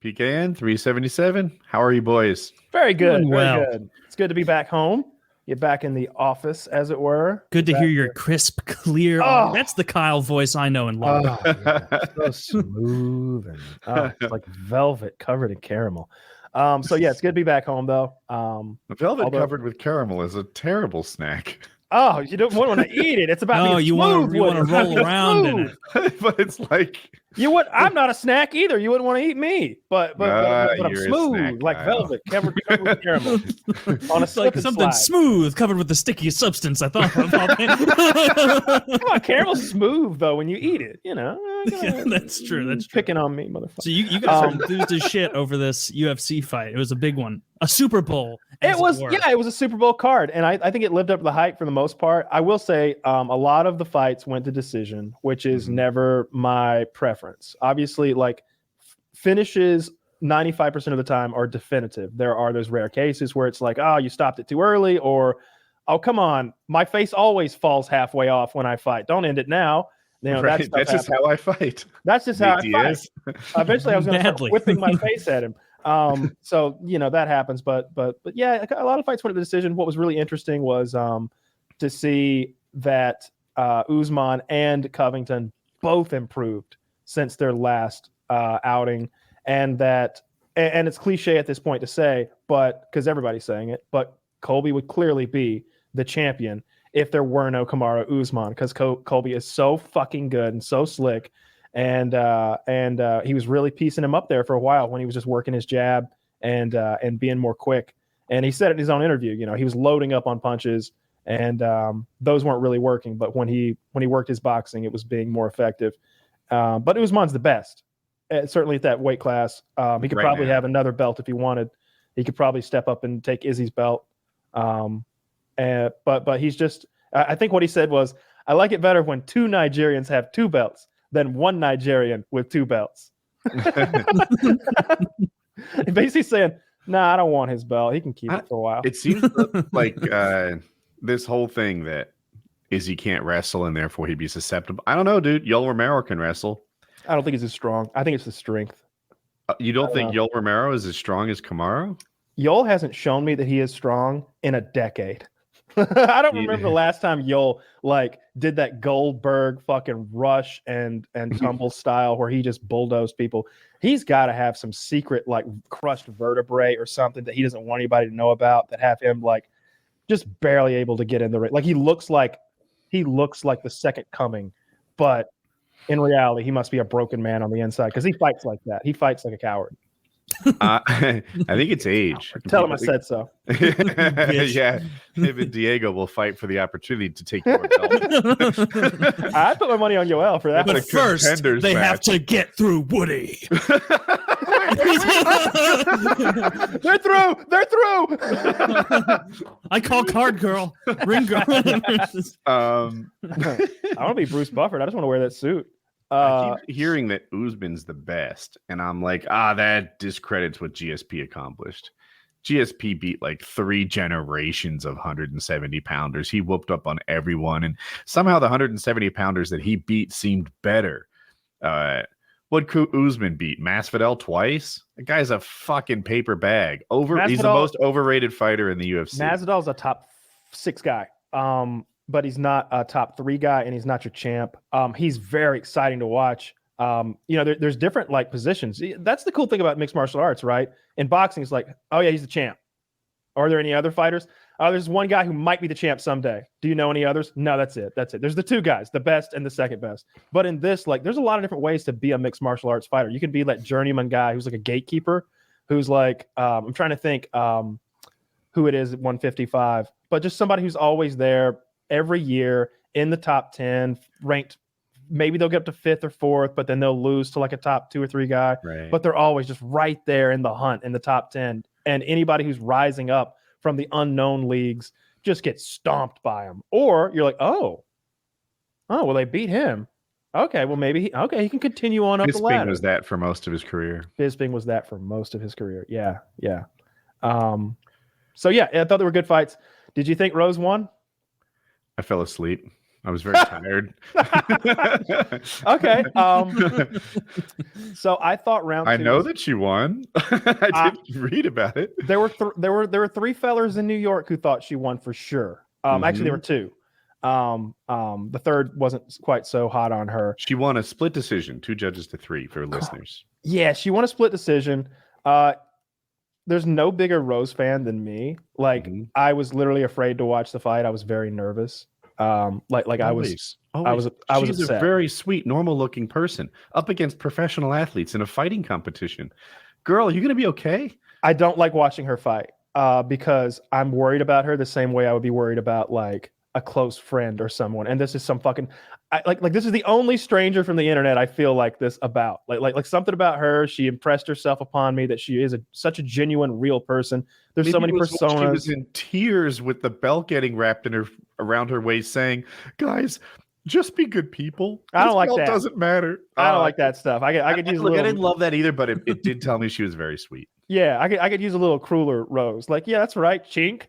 PKN 377. How are you, boys? Very good. Doing Very well. good. It's good to be back home. Get back in the office, as it were. Good to Get hear back your here. crisp, clear. Oh. That's the Kyle voice I know and love. Oh, yeah. So smooth and it's like velvet covered in caramel. So yeah, it's good to be back home though. Velvet covered with caramel is a terrible snack. Oh, you don't want to eat it. It's about No, being you want smooth to with it. roll around in it. But it's like You would. I'm not a snack either. You wouldn't want to eat me, but I'm you're a smooth snack, like Kyle. velvet, covered with caramel on a It's like slip and something slide. smooth covered with the sticky substance. I thought. Come on, caramel's smooth though when you eat it. You know. Yeah, that's true. That's true. Picking on me, motherfucker. So you guys are enthused as shit over this UFC fight. It was a big one, a Super Bowl. It was a Super Bowl card, and I think it lived up to the hype for the most part. I will say a lot of the fights went to decision, which is never my preference. Obviously, like finishes 95% of the time are definitive. There are those rare cases where it's like, oh, you stopped it too early, or oh, come on, my face always falls halfway off when I fight. Don't end it now. You know, right. That's just how I fight. That's just how I fight. Eventually, I was going to start Badly. whipping my face at him. So you know that happens, but yeah, a lot of fights went to the decision. What was really interesting was to see that Usman and Covington both improved since their last outing, and it's cliche at this point to say, but because everybody's saying it, but Colby would clearly be the champion if there were no Kamaru Usman, because Colby is so fucking good and so slick. And he was really piecing him up there for a while when he was just working his jab and being more quick. And he said it in his own interview, you know, he was loading up on punches and those weren't really working. But when he worked his boxing, it was being more effective. But Usman's the best, certainly at that weight class. He could probably have another belt if he wanted. He could probably step up and take Izzy's belt. But he's just, I think what he said was, I like it better when two Nigerians have two belts than one Nigerian with two belts. Basically saying, nah, I don't want his belt. He can keep it for a while. It seems like this whole thing that Izzy can't wrestle and therefore he'd be susceptible. I don't know, dude. Yoel Romero can wrestle. I don't think he's as strong. I think it's the strength. You don't think Yoel Romero is as strong as Kamaru? Yoel hasn't shown me that he is strong in a decade. I don't remember the last time Yoel did that Goldberg fucking rush and tumble style where he just bulldozed people. He's got to have some secret crushed vertebrae or something that he doesn't want anybody to know about that have him just barely able to get in the ring. He looks like the second coming, but in reality he must be a broken man on the inside because he fights like that. He fights like a coward. I think it's age. Tell him I said so. Yeah, him and Diego will fight for the opportunity to take your belt. I put my money on Yoel for that. But first, they have to get through Woody. They're through. I call card girl, ring girl. I want to be Bruce Buffett. I just want to wear that suit. I keep hearing that Usman's the best, and I'm like, that discredits what GSP accomplished. GSP beat 3 generations of 170 pounders. He whooped up on everyone, and somehow the 170 pounders that he beat seemed better. What could Usman beat? Masvidal twice? The guy's a fucking paper bag. He's the most overrated fighter in the UFC. Masvidal's a top 6 guy. But he's not a top 3 guy, and he's not your champ. He's very exciting to watch. There's different positions. That's the cool thing about mixed martial arts, right? In boxing, it's oh yeah, he's the champ. Are there any other fighters? There's one guy who might be the champ someday. Do you know any others? No, that's it. There's the 2 guys, the best and the second best. But in this, there's a lot of different ways to be a mixed martial arts fighter. You can be that journeyman guy who's a gatekeeper, who's I'm trying to think who it is at 155, but just somebody who's always there every year in the top 10, ranked. Maybe they'll get up to 5th or 4th, but then they'll lose to a top 2 or 3 guy. Right. But they're always just right there in the hunt in the top 10. And anybody who's rising up from the unknown leagues just gets stomped by them. Or you're oh, well, they beat him. Okay, well, maybe he can continue on up the ladder. Bisping was that for most of his career. Yeah. So, yeah, I thought they were good fights. Did you think Rose won? I fell asleep. I was very tired. Okay. So I thought round two. I know that she won. I didn't read about it. There were three fellers in New York who thought she won for sure. Actually, there were two. The third wasn't quite so hot on her. She won a split decision, 2 judges to 3 for listeners. Yeah, she won a split decision. There's no bigger Rose fan than me. Like I was literally afraid to watch the fight. I was very nervous. I was She's upset. a very sweet, normal-looking person up against professional athletes in a fighting competition. Girl, are you going to be okay? I don't like watching her fight because I'm worried about her the same way I would be worried about like a close friend or someone. And this is some fucking like this is the only stranger from the internet I feel like this about. Like something about her. She impressed herself upon me that she is such a genuine, real person. There's Maybe so many personas. She was in tears with the belt getting wrapped in her around her waist, saying, "Guys, just be good people. I don't like that. Doesn't matter." I don't like that stuff. I could use a little. I didn't love that either, but it did tell me she was very sweet. Yeah, I could use a little crueler Rose. Like, yeah, that's right, chink.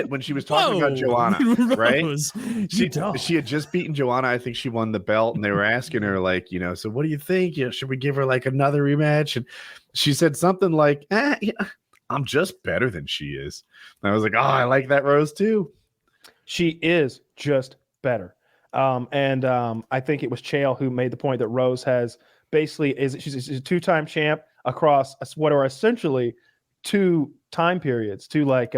When she was talking about Joanna, right? Rose, she had just beaten Joanna. I think she won the belt, and they were asking her like, so what do you think? Should we give her like another rematch? And she said something like, I'm just better than she is. And I was like, oh, I like that, Rose, too. She is just better. I think it was Chael who made the point that Rose has she's a 2-time champ across what are essentially 2 time periods, 2 like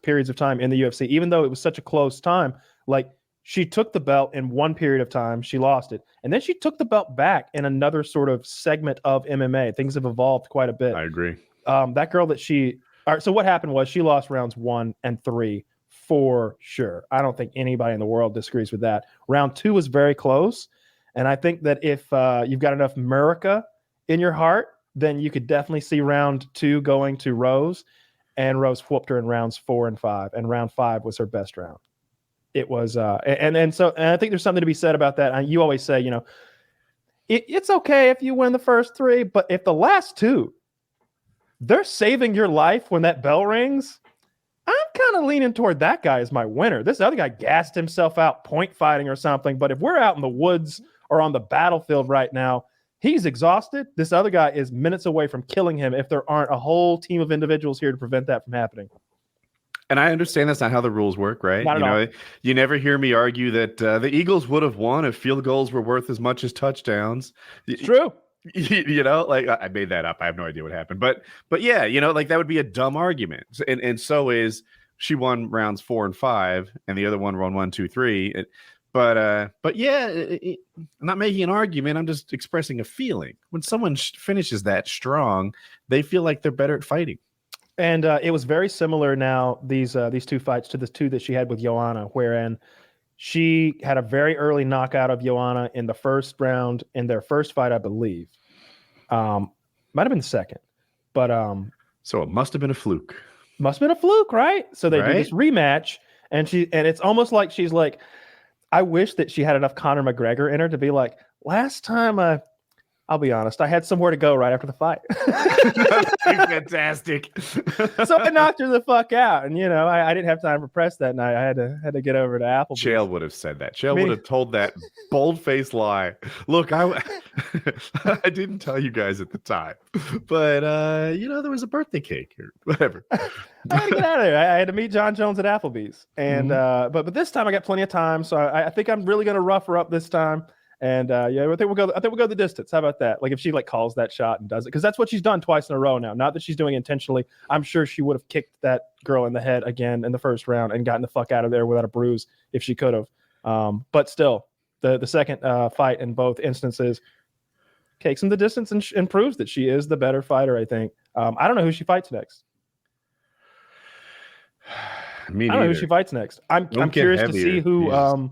periods of time in the UFC. Even though it was such a close time, like she took the belt in one period of time, she lost it, and then she took the belt back in another sort of segment of MMA. Things have evolved quite a bit. I agree. That girl that all right, so what happened was she lost rounds 1 and 3 for sure. I don't think anybody in the world disagrees with that. Round 2 was very close, and I think that if you've got enough America in your heart, then you could definitely see round 2 going to Rose, and Rose whooped her in rounds 4 and 5, and round 5 was her best round. It was, and I think there's something to be said about that. You always say, it's okay if you win the first 3, but if the last 2, they're saving your life when that bell rings, I'm kind of leaning toward that guy as my winner. This other guy gassed himself out point fighting or something, but if we're out in the woods or on the battlefield right now, he's exhausted. This other guy is minutes away from killing him if there aren't a whole team of individuals here to prevent that from happening. And I understand that's not how the rules work, right? Not at all. You never hear me argue that the Eagles would have won if field goals were worth as much as touchdowns. It's true. Like I made that up. I have no idea what happened, but yeah, like that would be a dumb argument. And so is she won rounds 4 and 5, and the other one won 1, 2, 3. But yeah, I'm not making an argument. I'm just expressing a feeling. When someone finishes that strong, they feel like they're better at fighting. And it was very similar now, these 2 fights, to the 2 that she had with Joanna, wherein she had a very early knockout of Joanna in the first round in their first fight, I believe. Might have been the second, but so it must have been a fluke. Must have been a fluke, right? So they do this rematch, and it's almost like she's like, I wish that she had enough Conor McGregor in her to be like, last time I'll be honest, I had somewhere to go right after the fight. Fantastic. So I knocked her the fuck out. And, I didn't have time for press that night. I had to get over to Applebee's. Chael would have said that. Chael would have told that bold-faced lie. Look, I didn't tell you guys at the time. But, there was a birthday cake or whatever. I had to get out of there. I had to meet John Jones at Applebee's. And but this time I got plenty of time. So I think I'm really going to rough her up this time. And I think we'll go the distance. How about that? Like if she calls that shot and does it, because that's what she's done twice in a row now. Not that she's doing it intentionally. I'm sure she would have kicked that girl in the head again in the first round and gotten the fuck out of there without a bruise if she could have. But still, the second fight in both instances takes him the distance and proves that she is the better fighter. I think. I don't know who she fights next. I don't know who she fights next. I'm curious to see who.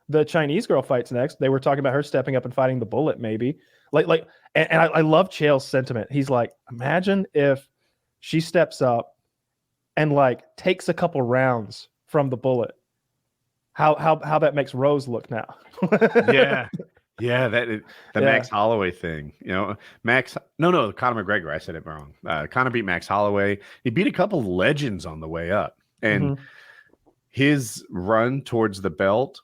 The Chinese girl fights next. They were talking about her stepping up and fighting the Bullet, maybe. And I love Chael's sentiment. He's like, imagine if she steps up and takes a couple rounds from the Bullet. How that makes Rose look now. Yeah. Yeah, the Max Holloway thing. Conor McGregor. I said it wrong. Conor beat Max Holloway. He beat a couple legends on the way up. And his run towards the belt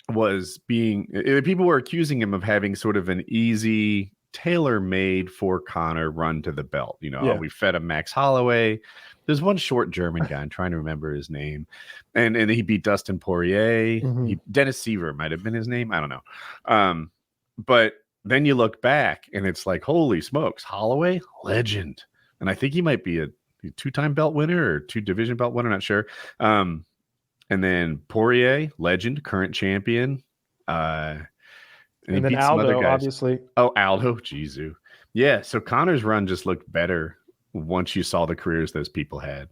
was people were accusing him of having sort of an easy, tailor-made for Conor run to the belt. We fed him Max Holloway. There's one short German guy, I'm trying to remember his name, and he beat Dustin Poirier. Dennis Seaver might have been his name, I don't know. But then you look back and it's like, holy smokes, Holloway, legend. And I think he might be a 2-time belt winner or 2 division belt winner, not sure. And then Poirier, legend, current champion. And then Aldo, obviously. Oh, Aldo, Jesu. Yeah, so Conor's run just looked better once you saw the careers those people had.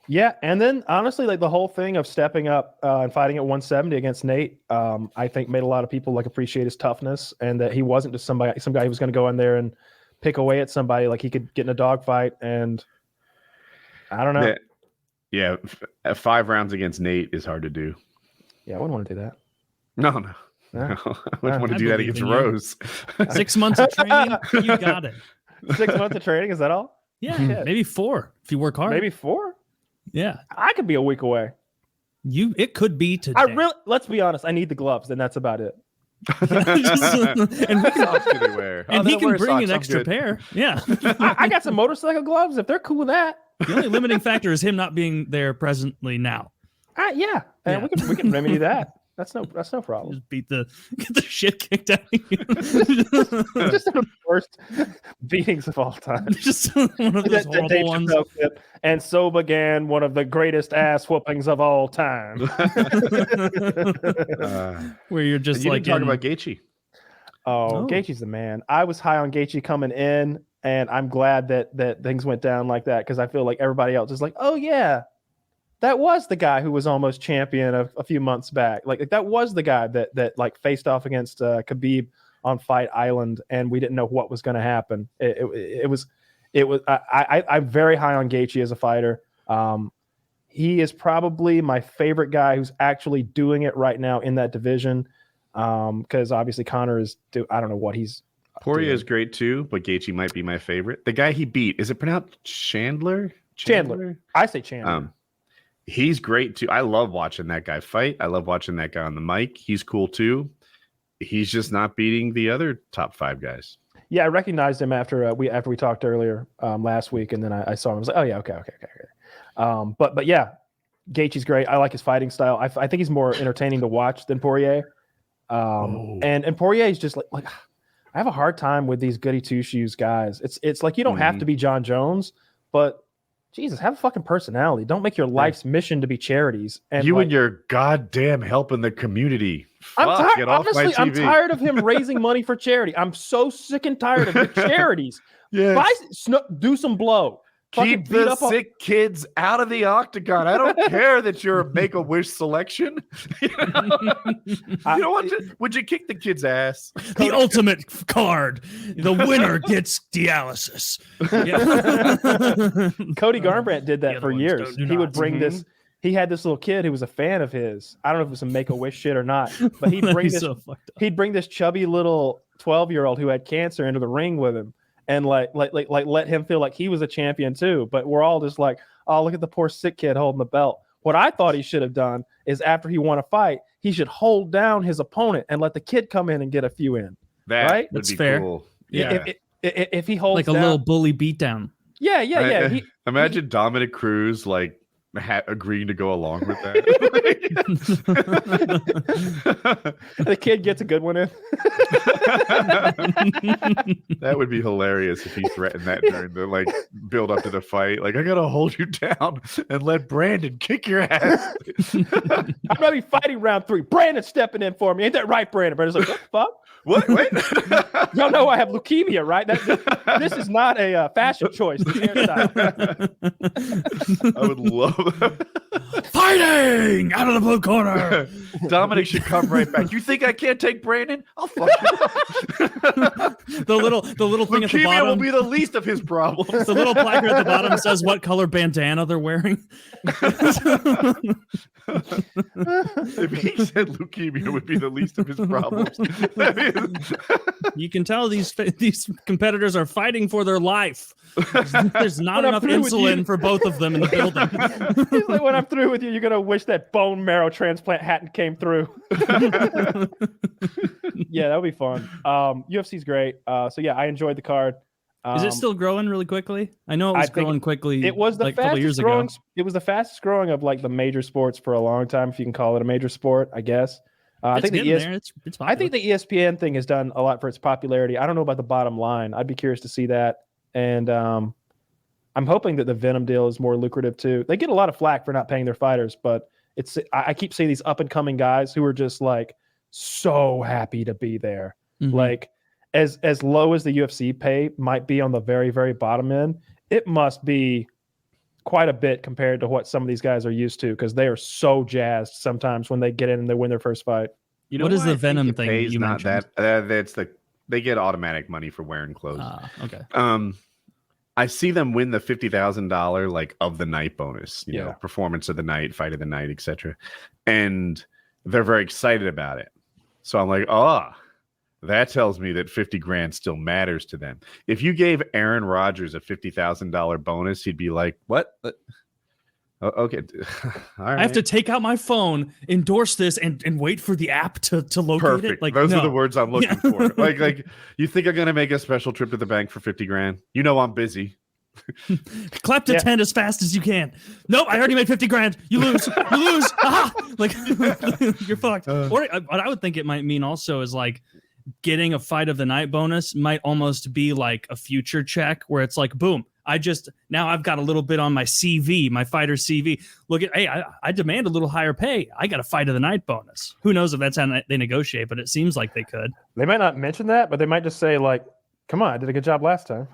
Yeah, and then honestly, like the whole thing of stepping up and fighting at 170 against Nate, I think made a lot of people appreciate his toughness, and that he wasn't just some guy who was going to go in there and pick away at somebody. Like he could get in a dogfight, and I don't know. Yeah, 5 rounds against Nate is hard to do. Yeah, I wouldn't want to do that. No. I wouldn't want to do that against Rose. 6 months of training, you got it. 6 months of training, is that all? Yeah, maybe 4 if you work hard. Maybe 4? Yeah. I could be a week away. It could be today. Let's be honest, I need the gloves, and that's about it. And he can bring an extra pair. Yeah. I got some motorcycle gloves if they're cool with that. The only limiting factor is him not being there presently now. Yeah. And we can remedy that. That's no problem. Just get the shit kicked out of you. Just one of the worst beatings of all time. Just one of those horrible ones. And so began one of the greatest ass whoopings of all time. Where you're just you didn't talk about Gaethje. Oh, Gaethje's the man. I was high on Gaethje coming in, and I'm glad that things went down like that, because I feel like everybody else is like, oh yeah, that was the guy who was almost champion a few months back. Like that was the guy that faced off against Khabib on Fight Island, and we didn't know what was going to happen. It was. I'm very high on Gaethje as a fighter. He is probably my favorite guy who's actually doing it right now in that division. Because obviously Conor I don't know what he's. Poirier is great too, but Gaethje might be my favorite. The guy he beat, is it pronounced Chandler? I say Chandler. He's great too. I love watching that guy fight. I love watching that guy on the mic. He's cool too. He's just not beating the other top 5 guys. Yeah, I recognized him after we talked earlier last week, and then I saw him. I was like, oh yeah, okay. But yeah, Gaethje's great. I like his fighting style. I think he's more entertaining to watch than Poirier. And Poirier is just like I have a hard time with these goody 2-shoes guys. It's like you don't have to be John Jones, but Jesus, have a fucking personality. Don't make your life's mission to be charities. And and your goddamn helping the community. Honestly, I'm tired of him raising money for charity. I'm so sick and tired of the charities. Do some blow. Keep the sick kids out of the octagon. I don't care that you're a Make-A-Wish selection. You know what? Would you kick the kid's ass? The ultimate card. The winner gets dialysis. Yeah. Cody Garbrandt did that for years. He would bring this. He had this little kid who was a fan of his. I don't know if it was some Make-A-Wish shit or not, but he'd bring this chubby little 12-year-old who had cancer into the ring with him. And let him feel like he was a champion too. But we're all just like, oh, look at the poor sick kid holding the belt. What I thought he should have done is after he won a fight, he should hold down his opponent and let the kid come in and get a few in. Right? That's fair. Cool. Yeah. If he holds like a down, little bully beatdown. Yeah. Imagine Dominic Cruz agreeing to go along with that. The kid gets a good one in. That would be hilarious if he threatened that during the build up to the fight. Like, I gotta hold you down and let Brandon kick your ass. I'm gonna be fighting round 3. Brandon stepping in for me. Ain't that right, Brandon? Brandon's like, what the fuck? What? Wait. Y'all know I have leukemia, right? This is not a fashion choice. This hairstyle. I would love fighting out of the blue corner. Dominic should come right back. You think I can't take Brandon? I'll fuck you. The little thing leukemia at the bottom will be the least of his problems. The little placard at the bottom says what color bandana they're wearing. If he said leukemia would be the least of his problems. You can tell these competitors are fighting for their life. There's not enough insulin for both of them in the building. He's like, when I'm through with you, you're gonna wish that bone marrow transplant hadn't came through. Yeah, that would be fun. UFC's great. So yeah, I enjoyed the card. Is it still growing really quickly? I know it I was think growing quickly. It was the like a couple years fastest growing. ago. It was the fastest growing of like the major sports for a long time, if you can call it a major sport, I guess. I think getting there. It's I think the ESPN thing has done a lot for its popularity. I don't know about the bottom line. I'd be curious to see that. And I'm hoping that the Venom deal is more lucrative too. They get a lot of flack for not paying their fighters, but I keep seeing these up and coming guys who are just like so happy to be there. Mhm. Like as low as the UFC pay might be on the very, very bottom end, it must be quite a bit compared to what some of these guys are used to, because they are so jazzed sometimes when they get in and they win their first fight. You know What is why the I think Venom it thing pays you not mentioned? that's they get automatic money for wearing clothes. Okay. I see them win the $50,000 like of the night bonus, you know, Yeah. performance of the night, fight of the night, etc. And they're very excited about it. So I'm like, that tells me that 50 grand still matters to them. If you gave Aaron Rodgers a $50,000 bonus, he'd be like, what? Okay. All right. I have to take out my phone, endorse this, and wait for the app to locate Perfect. it. Like Those no. are the words I'm looking Yeah. for. Like you think I'm gonna make a special trip to the bank for 50 grand? You know I'm busy. Clap to 10 as fast as you can. Nope, I already made 50 grand. You lose. You lose. Aha! Like you're fucked. Or what I would think it might mean also is like getting a fight of the night bonus might almost be like a future check where it's like, boom, now I've got a little bit on my CV, my fighter CV. Look at, hey, I demand a little higher pay. I got a fight of the night bonus. Who knows if that's how they negotiate, but it seems like they could. They might not mention that, but they might just say like, come on, I did a good job last time.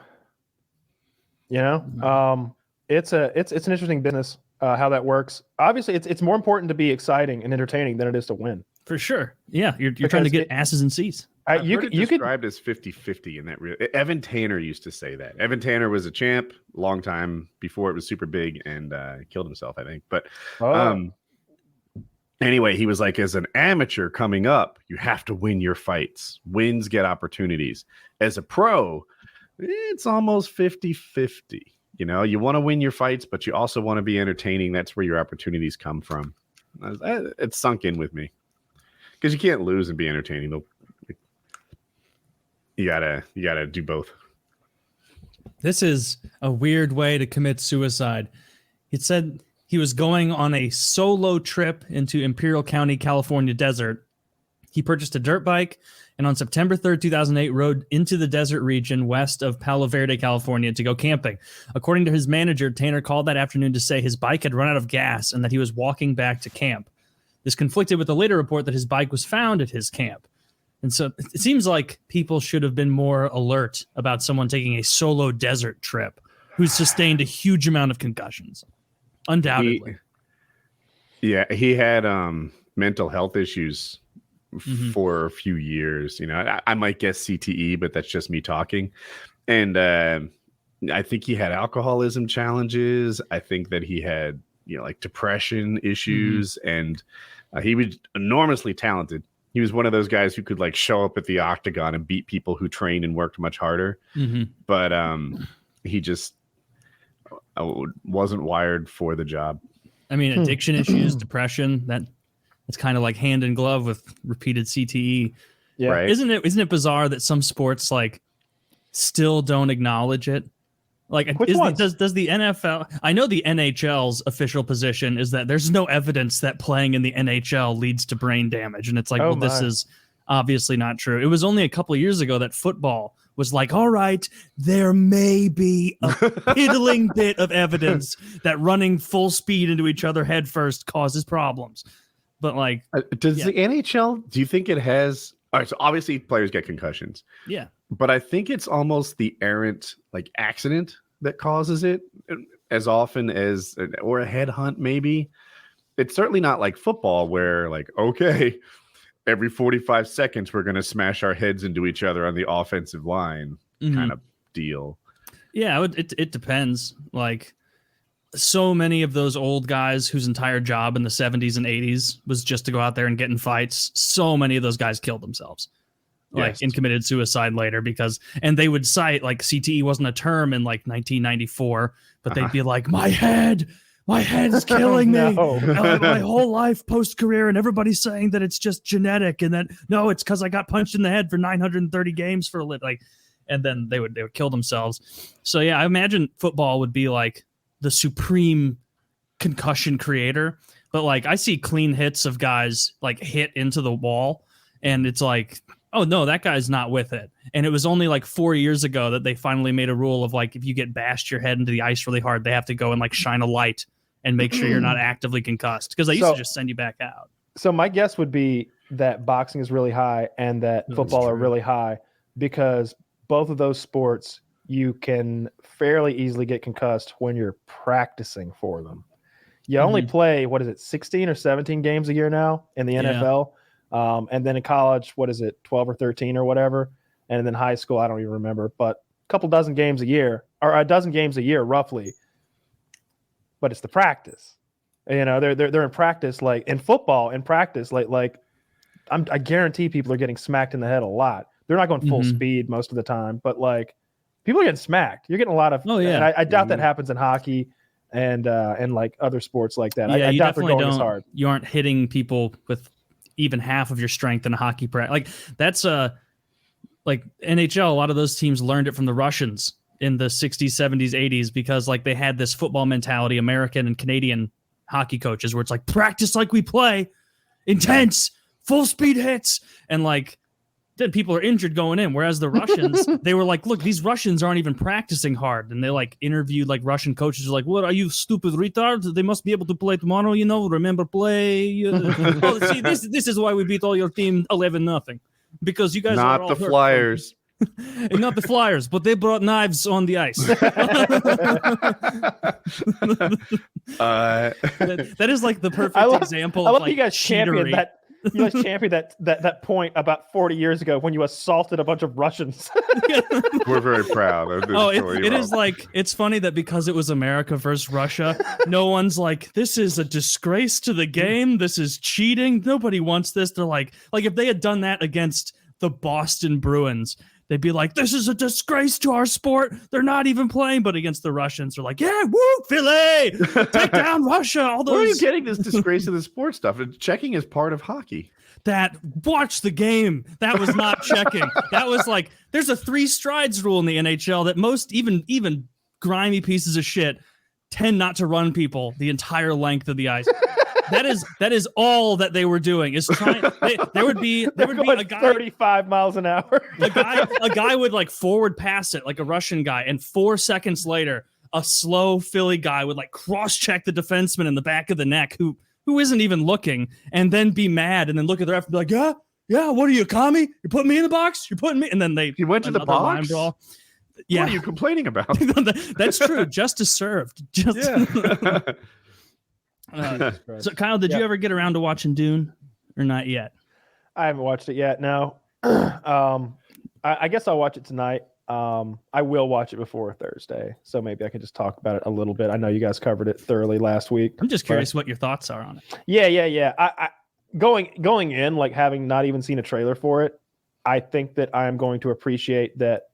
You know, it's an interesting business, how that works. Obviously it's more important to be exciting and entertaining than it is to win. For sure. Yeah. You're trying to get asses in seats. You could described as 50-50 in that. Evan Tanner used to say that. Evan Tanner was a champ long time before it was super big and killed himself, I think. But anyway, he was like, as an amateur coming up, you have to win your fights. Wins get opportunities. As a pro, it's almost 50-50. You know, you want to win your fights, but you also want to be entertaining. That's where your opportunities come from. It's sunk in with me, because you can't lose and be entertaining. You gotta do both. This is a weird way to commit suicide. It said he was going on a solo trip into Imperial County, California desert. He purchased a dirt bike and on September 3rd, 2008, rode into the desert region west of Palo Verde, California to go camping. According to his manager, Tanner called that afternoon to say his bike had run out of gas and that he was walking back to camp. This conflicted with the later report that his bike was found at his camp. And so it seems like people should have been more alert about someone taking a solo desert trip who's sustained a huge amount of concussions. Undoubtedly. He had mental health issues for a few years. You know, I might guess CTE, but that's just me talking. And I think he had alcoholism challenges. I think that he had, like depression issues, and he was enormously talented. He was one of those guys who could like show up at the octagon and beat people who trained and worked much harder. But he just wasn't wired for the job. I mean, addiction issues, depression, it's kind of like hand in glove with repeated CTE. Yeah. Right. Isn't it bizarre that some sports like still don't acknowledge it? Like, does the NFL? I know the NHL's official position is that there's no evidence that playing in the NHL leads to brain damage, and it's like, this is obviously not true. It was only a couple of years ago that football was like, all right, there may be a piddling bit of evidence that running full speed into each other head first causes problems. But like, does the NHL? Do you think it has? All right, so obviously players get concussions. Yeah. But I think it's almost the errant like accident that causes it as often as, or a headhunt maybe. It's certainly not like football where like, okay, every 45 seconds we're going to smash our heads into each other on the offensive line kind of deal. Yeah, it depends. Like, so many of those old guys whose entire job in the 70s and 80s was just to go out there and get in fights. So many of those guys killed themselves. And committed suicide later and they would cite like CTE wasn't a term in like 1994, but they'd be like, my head my head's killing me. No. My whole life post-career, and everybody's saying that it's just genetic, and then no, it's because I got punched in the head for 930 games for a living. Like, and then they would kill themselves. So yeah, I imagine football would be like the supreme concussion creator. But like, I see clean hits of guys like hit into the wall, and it's like, oh no, that guy's not with it. And it was only like 4 years ago that they finally made a rule of like, if you get bashed your head into the ice really hard, they have to go and like shine a light and make sure you're not actively concussed, because they used to just send you back out. So my guess would be that boxing is really high and that football are really high, because both of those sports you can fairly easily get concussed when you're practicing for them. You only play, 16 or 17 games a year now in the NFL. And then in college, 12 or 13 or whatever. And then high school, I don't even remember, but a couple dozen games a year, or a dozen games a year roughly. But it's the practice. You know, they're in practice, like in football, in practice, I guarantee people are getting smacked in the head a lot. They're not going full speed most of the time, but like people are getting smacked. You're getting a lot of, and I doubt that happens in hockey and like other sports like that. Yeah, I you doubt they're definitely going as don't. hard. You aren't hitting people with even half of your strength in a hockey practice. Like that's like NHL. A lot of those teams learned it from the Russians in the 60s, 70s, 80s, because like they had this football mentality, American and Canadian hockey coaches, where it's like practice like we play, intense, full speed hits, and like then people are injured going in. Whereas the Russians, they were like, look, these Russians aren't even practicing hard. And they like interviewed like Russian coaches like, what are you, stupid retards? They must be able to play tomorrow, you know, remember play. Oh, see, this is why we beat all your team 11-0. Because you guys not are all the hurt. Flyers. And not the Flyers, but they brought knives on the ice. That is like the perfect example. I love of like you guys champion cheatery. that. You guys championed that point about 40 years ago when you assaulted a bunch of Russians. We're very proud of this. Oh, it is like, it's funny that because it was America versus Russia, no one's like, this is a disgrace to the game. This is cheating. Nobody wants this. They're like if they had done that against the Boston Bruins, they'd be like, this is a disgrace to our sport. They're not even playing. But against the Russians, they're like, yeah, woo, Philly, take down Russia. All those. Where are you getting this disgrace of the sport stuff? Checking is part of hockey. That watch the game. That was not checking. That was like, there's a 3 strides rule in the NHL that most even grimy pieces of shit tend not to run people the entire length of the ice. That is all that they were doing. Is trying. There would be a guy 35 miles an hour. a guy would like forward pass it like a Russian guy, and 4 seconds later, a slow Philly guy would like cross check the defenseman in the back of the neck who isn't even looking, and then be mad and then look at the ref and be like, yeah, what are you, commie? You're putting me in the box? You're putting me, and then he went to the box. Brawl. Yeah, what are you complaining about? That's true. Justice served. So Kyle, did you ever get around to watching Dune or not yet? I haven't watched it yet. No. I guess I'll watch it tonight. I will watch it before Thursday, so maybe I can just talk about it a little bit. I know you guys covered it thoroughly last week. I'm just curious what your thoughts are on it. Yeah. I going in, like having not even seen a trailer for it, I think that I'm going to appreciate that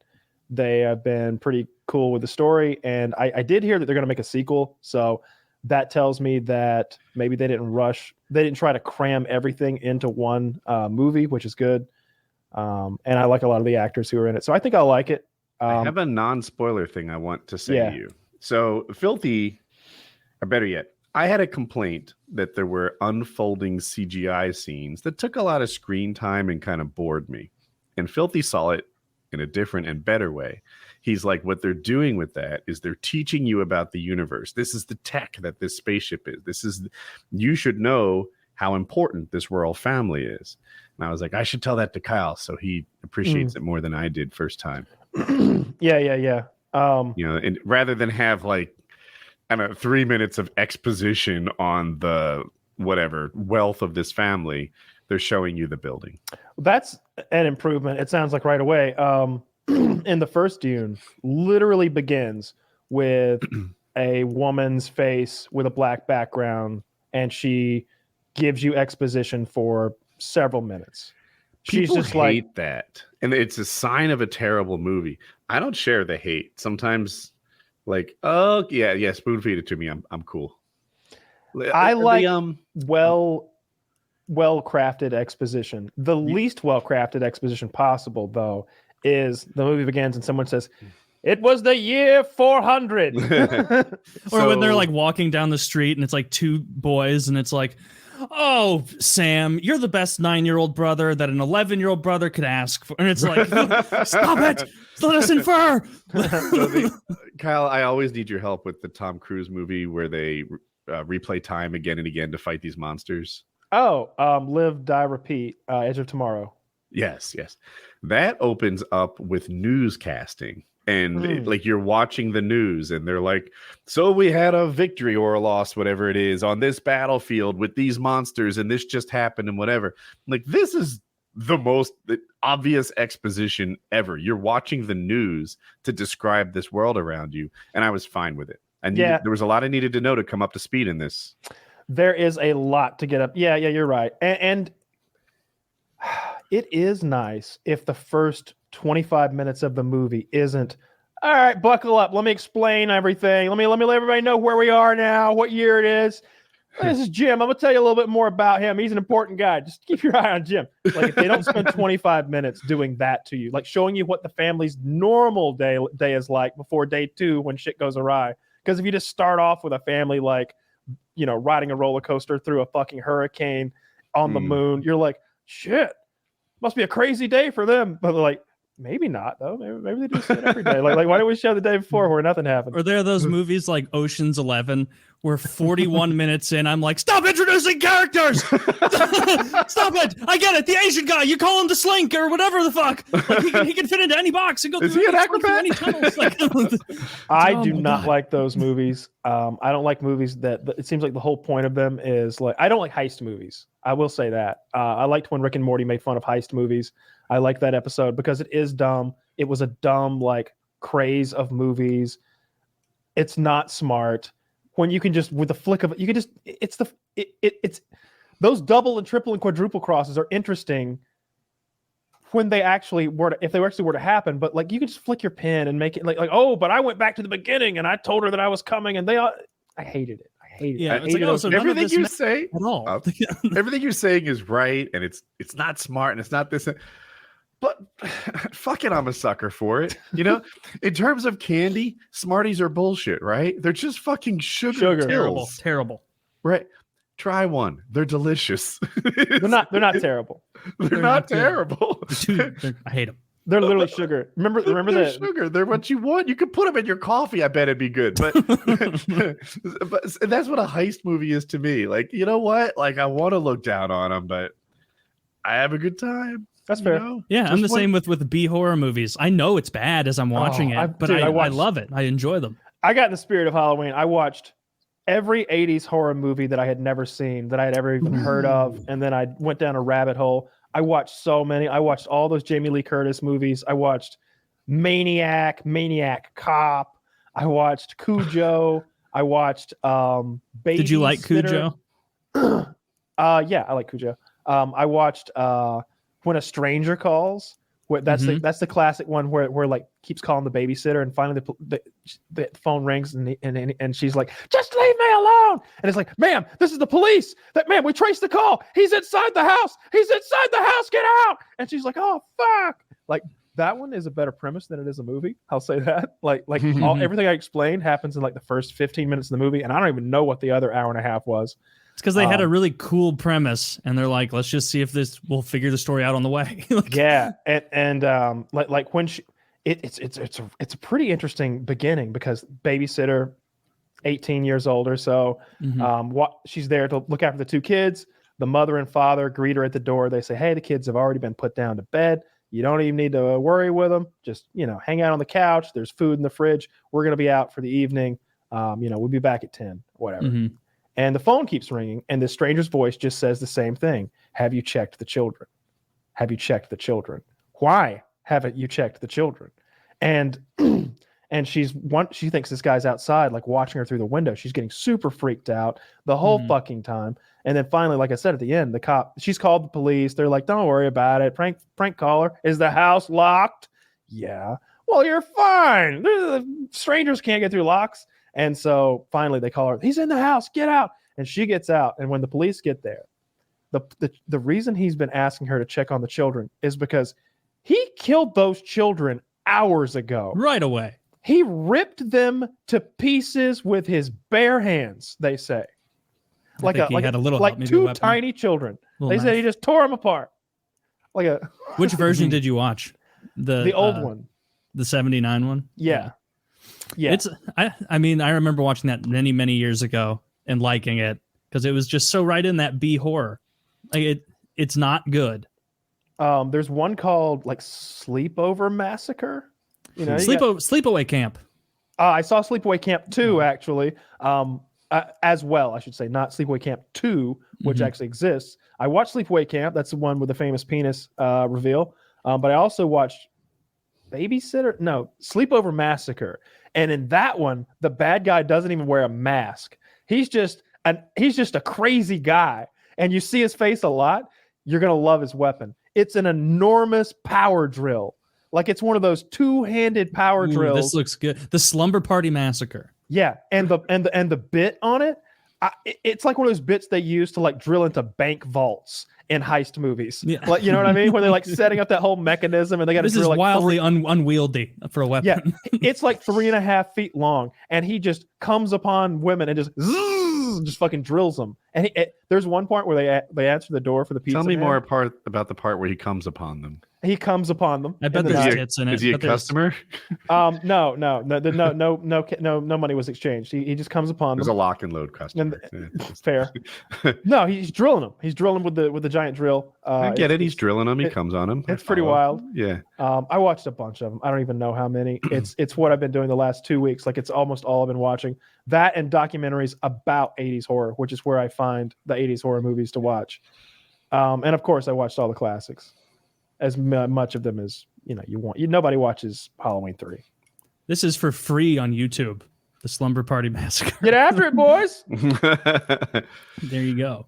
they have been pretty cool with the story, and I did hear that they're going to make a sequel, so that tells me that maybe they didn't rush. They didn't try to cram everything into one movie, which is good. And I like a lot of the actors who are in it. So I think I'll like it. I have a non-spoiler thing I want to say to you. So Filthy, or better yet, I had a complaint that there were unfolding CGI scenes that took a lot of screen time and kind of bored me. And Filthy saw it in a different and better way. He's like, what they're doing with that is they're teaching you about the universe. This is the tech that this spaceship is. You should know how important this royal family is. And I was like, I should tell that to Kyle so he appreciates it more than I did first time. Yeah. And rather than have like, I don't know, 3 minutes of exposition on the whatever wealth of this family, they're showing you the building. That's an improvement. It sounds like right away. In the first Dune, literally begins with a woman's face with a black background, and she gives you exposition for several minutes. People just hate that, and it's a sign of a terrible movie. I don't share the hate. Sometimes, like, oh yeah, spoon feed it to me. I'm cool. I like the, well crafted exposition. The least well crafted exposition possible, though, is the movie begins and someone says, "It was the year 400." Or when they're like walking down the street and it's like two boys and it's like, "Oh, Sam, you're the best 9-year-old brother that an 11-year-old brother could ask for." And it's like, "Stop it! Let us infer." Kyle, I always need your help with the Tom Cruise movie where they replay time again and again to fight these monsters. Oh, Live, Die, Repeat, Edge of Tomorrow. Yes. That opens up with newscasting. And like you're watching the news and they're like, so we had a victory or a loss, whatever it is, on this battlefield with these monsters and this just happened and whatever. Like, this is the most obvious exposition ever. You're watching the news to describe this world around you. And I was fine with it. And there was a lot I needed to know to come up to speed in this. There is a lot to get up. Yeah, you're right. And it is nice if the first 25 minutes of the movie isn't, all right, buckle up, let me explain everything. Let me let everybody know where we are now, what year it is. This is Jim. I'm gonna tell you a little bit more about him. He's an important guy. Just keep your eye on Jim. Like, if they don't spend 25 minutes doing that to you, like showing you what the family's normal day is like before day 2 when shit goes awry. Because if you just start off with a family like, you know, riding a roller coaster through a fucking hurricane on the moon, you're like, shit, must be a crazy day for them. But like, maybe not though. Maybe they do shit every day. Like why don't we show the day before where nothing happened? Or there are those movies like Ocean's 11 where 41 minutes in, I'm like, stop introducing characters! Stop it! I get it. The Asian guy, you call him the Slink or whatever the fuck. Like, he can fit into any box and go through any tunnels. Like, I do not like those movies. I don't like movies that it seems like the whole point of them is like, I don't like heist movies. I will say that. I liked when Rick and Morty made fun of heist movies. I like that episode because it is dumb. It was a dumb like craze of movies. It's not smart. When you can just, with the flick of it, you can just, it's those double and triple and quadruple crosses are interesting when they actually were to, if they actually were to happen. But like, you can just flick your pen and make it like, oh, but I went back to the beginning and I told her that I was coming, and I hated it. Yeah, it's like, oh, so everything you say at all. Everything you're saying is right, and it's not smart, and it's not this. But fuck it, I'm a sucker for it. You know, in terms of candy, Smarties are bullshit, right? They're just fucking sugar pills. Terrible. Right. Try one. They're delicious. They're not terrible. They're not terrible. I hate them. They're literally sugar. Remember that sugar. They're what you want. You could put them in your coffee. I bet it'd be good. But but that's what a heist movie is to me. Like, you know what? Like, I want to look down on them, but I have a good time. That's fair. Know? Yeah, I'm the same with B horror movies. I know it's bad as I'm watching it, but I love it. I enjoy them. I got in the spirit of Halloween. I watched every 80s horror movie that I had never seen, that I had ever even heard of, and then I went down a rabbit hole. I watched so many. I watched all those Jamie Lee Curtis movies. I watched Maniac Cop. I watched Cujo. I watched Baby Did you like Cujo? Yeah, I like Cujo. I watched When a Stranger Calls. That's the classic one where like keeps calling the babysitter, and finally the phone rings and she's like, just leave me alone. And it's like, ma'am, this is the police. Ma'am, we traced the call. He's inside the house. Get out. And she's like, oh fuck. Like, that one is a better premise than it is a movie. I'll say that. Like everything I explained happens in like the first 15 minutes of the movie, and I don't even know what the other hour and a half was. It's because they had a really cool premise, and they're like, let's just see if we'll figure the story out on the way. Yeah, and like when it's a pretty interesting beginning, because babysitter, 18 years old or so, she's there to look after the two kids. The mother and father greet her at the door. They say, hey, the kids have already been put down to bed. You don't even need to worry with them. Just, hang out on the couch. There's food in the fridge. We're going to be out for the evening. We'll be back at 10, whatever. Mm-hmm. And the phone keeps ringing, and this stranger's voice just says the same thing. Have you checked the children? Have you checked the children? Why haven't you checked the children? And she thinks this guy's outside, like watching her through the window. She's getting super freaked out the whole fucking time. And then finally, like I said, at the end, she's called the police. They're like, don't worry about it. Prank caller. Is the house locked? Yeah. Well, you're fine. Strangers can't get through locks. And so finally they call her. He's in the house. Get out. And she gets out, and when the police get there, the reason he's been asking her to check on the children is because he killed those children hours ago. Right away. He ripped them to pieces with his bare hands, they say. Like he had a little help, maybe a two weapon. tiny children. They Little said he knife. just tore them apart. Like a Which version did you watch? the old one. The 79 one? Yeah. It's I mean, I remember watching that many years ago and liking it because it was just so right in that B horror. Like it's not good. There's one called like Sleepover Massacre. You know, Sleepaway Camp. I saw Sleepaway Camp 2 actually. As well, I should say, not Sleepaway Camp 2, which actually exists. I watched Sleepaway Camp. That's the one with the famous penis reveal. But I also watched Sleepover Massacre. And in that one, the bad guy doesn't even wear a mask. He's just a crazy guy. And you see his face a lot. You're going to love his weapon. It's an enormous power drill. Like it's one of those two-handed power drills. This looks good. The Slumber Party Massacre. Yeah, and the bit on it, it's like one of those bits they use to like drill into bank vaults in heist movies. Yeah. Like, you know what I mean? Where they're like setting up that whole mechanism and they got to This is drill like wildly unwieldy for a weapon. Yeah, it's like 3.5 feet long, and he just comes upon women and just fucking drills them. And there's one part where they answer the door for the pizza. Tell me man. more about the part where he comes upon them. He comes upon them. I bet in the there's night. tits in it. Is he a customer? No money was exchanged. He just comes upon There's them. a lock and load customer. Fair. No, he's drilling them. He's drilling them with the giant drill. I get it. He's drilling them. He comes on them. It's pretty wild. Yeah. I watched a bunch of them. I don't even know how many. It's what I've been doing the last 2 weeks. Like it's almost all I've been watching. That and documentaries about 80s horror, which is where I find the 80s horror movies to watch. And of course, I watched all the classics. As much of them as you want. Nobody watches Halloween 3. This is for free on YouTube. The Slumber Party Massacre. Get after it, boys. There you go.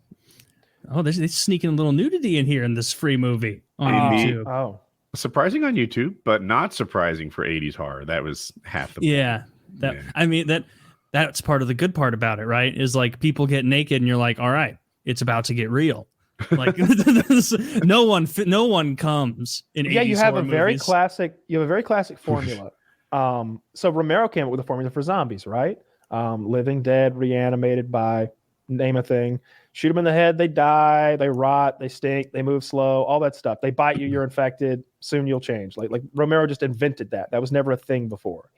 Oh, they're sneaking a little nudity in here in this free movie on YouTube. Oh, Surprising on YouTube, but not surprising for 80s horror. That was half the Yeah. I mean that's part of the good part about it, right? Is like people get naked and you're like, all right, it's about to get real. Like no one comes in 80s you have horror a very movies. classic formula. So Romero came up with a formula for zombies, right? Living dead, reanimated by name a thing. Shoot them in the head, they die, they rot, they stink, they move slow, all that stuff. They bite you, you're infected. Soon you'll change. Like Romero just invented that. That was never a thing before.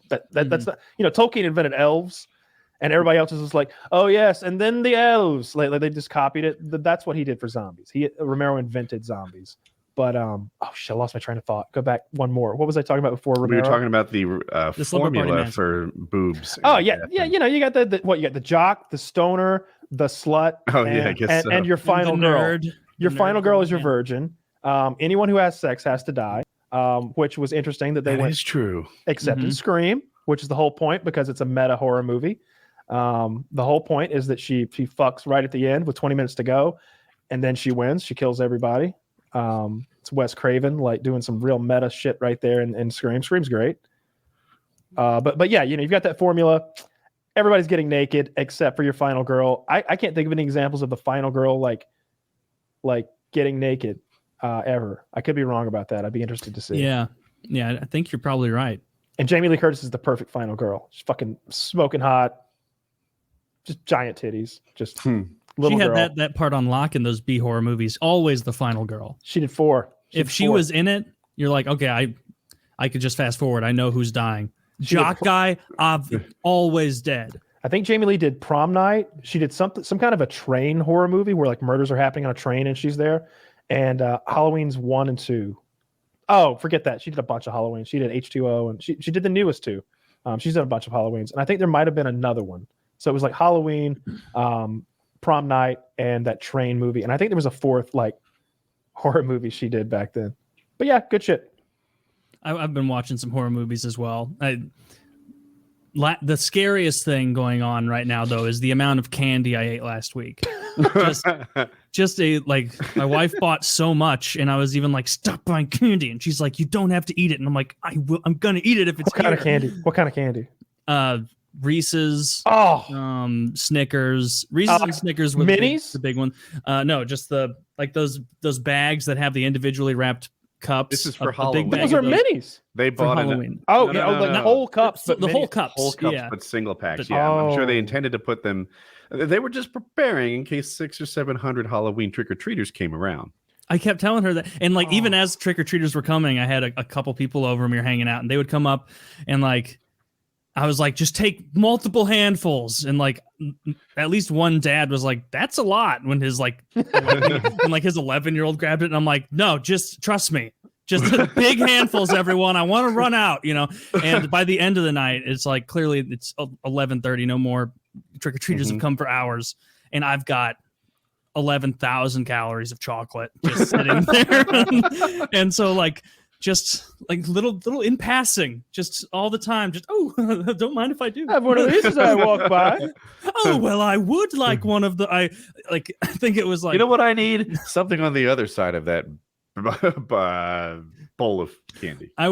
That's not, Tolkien invented elves. And everybody else is just like, oh yes, and then the elves. Like they just copied it. That's what he did for zombies. Romero invented zombies. But I lost my train of thought. Go back one more. What was I talking about before Romero? We were talking about the Slumber Party formula Massacre. for boobs. Oh yeah. You got you got the jock, the stoner, the slut. Oh yeah, I guess so. And your final The girl. nerd. Your The final nerd girl girl, is your yeah. virgin. Anyone who has sex has to die. Which was interesting that they That went is true. except in Scream, which is the whole point because it's a meta horror movie. The whole point is that she fucks right at the end with 20 minutes to go, and then she wins. She kills everybody. It's Wes Craven like doing some real meta shit right there in Scream. Scream's great. But yeah, you've got that formula. Everybody's getting naked except for your final girl. I can't think of any examples of the final girl like getting naked ever. I could be wrong about that. I'd be interested to see. Yeah, I think you're probably right. And Jamie Lee Curtis is the perfect final girl. She's fucking smoking hot. Just giant titties. Just little She had girl. that part on lock in those B horror movies. Always the final girl. She did 4. If she was in it, you're like, okay, I could just fast forward. I know who's dying. Jock guy, always dead. I think Jamie Lee did Prom Night. She did some kind of a train horror movie where like murders are happening on a train and she's there. And Halloween's 1 and 2. Oh, forget that. She did a bunch of Halloween. She did H2O and she did the newest 2. She's done a bunch of Halloweens. And I think there might have been another one. So it was like Halloween, Prom Night, and that train movie. And I think there was a 4th like horror movie she did back then. But yeah, good shit. I've been watching some horror movies as well. The scariest thing going on right now, though, is the amount of candy I ate last week. My wife bought so much, and I was even like, stop buying candy. And she's like, you don't have to eat it. And I'm like, I'm gonna eat it if it's What kind of candy? Reese's, Snickers. Reese's and Snickers were minis? the big one. No, just the those bags that have the individually wrapped cups. This is for a Halloween. big bag Those are minis. They bought Halloween. Like whole cups, but the whole cups. Whole cups, yeah. but single packs. But- Yeah, I'm sure they intended to put them. They were just preparing in case 600 or 700 Halloween trick or treaters came around. I kept telling her that, and like even as trick or treaters were coming, I had a couple people over and we were hanging out, and they would come up, and like I was like, just take multiple handfuls, and like at least one dad was like, that's a lot when his like 11-year-old grabbed it, and I'm like, no, just trust me. Just big handfuls, everyone. I want to run out, And by the end of the night, it's like clearly it's 11:30. No more trick or treaters have come for hours, and I've got 11,000 calories of chocolate just sitting there, and so like just like little in passing, just all the time. Just don't mind if I do. I have one of these as I walk by. Oh well, I would like one of the. I think it was like. You know what I need? Something on the other side of that bowl of candy. I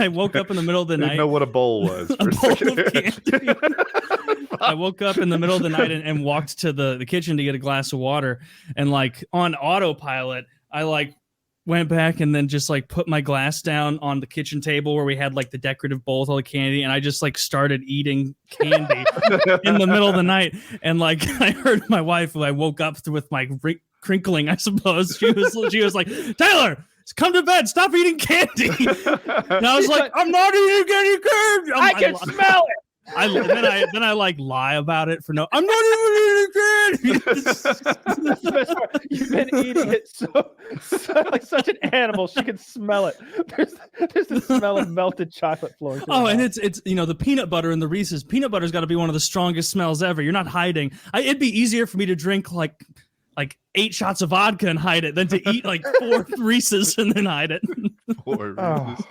woke up in the middle of the night. I didn't know what a bowl was. A bowl of candy. I woke up in the middle of the night and walked to the kitchen to get a glass of water, and like on autopilot, I like went back and then just like put my glass down on the kitchen table where we had like the decorative bowl with all the candy, and I just like started eating candy in the middle of the night, and like I heard my wife, who I woke up with my crinkling, I suppose. She was like, Taylor, come to bed, stop eating candy. And I was like, I'm not eating any candy. I can smell it. Then I like lie about it for no. I'm not even eating candy. That's the best part. You've been eating it so like such an animal. She can smell it. There's the smell of melted chocolate flowing. And it's the peanut butter and the Reese's. Peanut butter's got to be one of the strongest smells ever. You're not hiding. It'd be easier for me to drink like 8 shots of vodka and hide it than to eat like 4 Reese's and then hide it. 4 Reese's.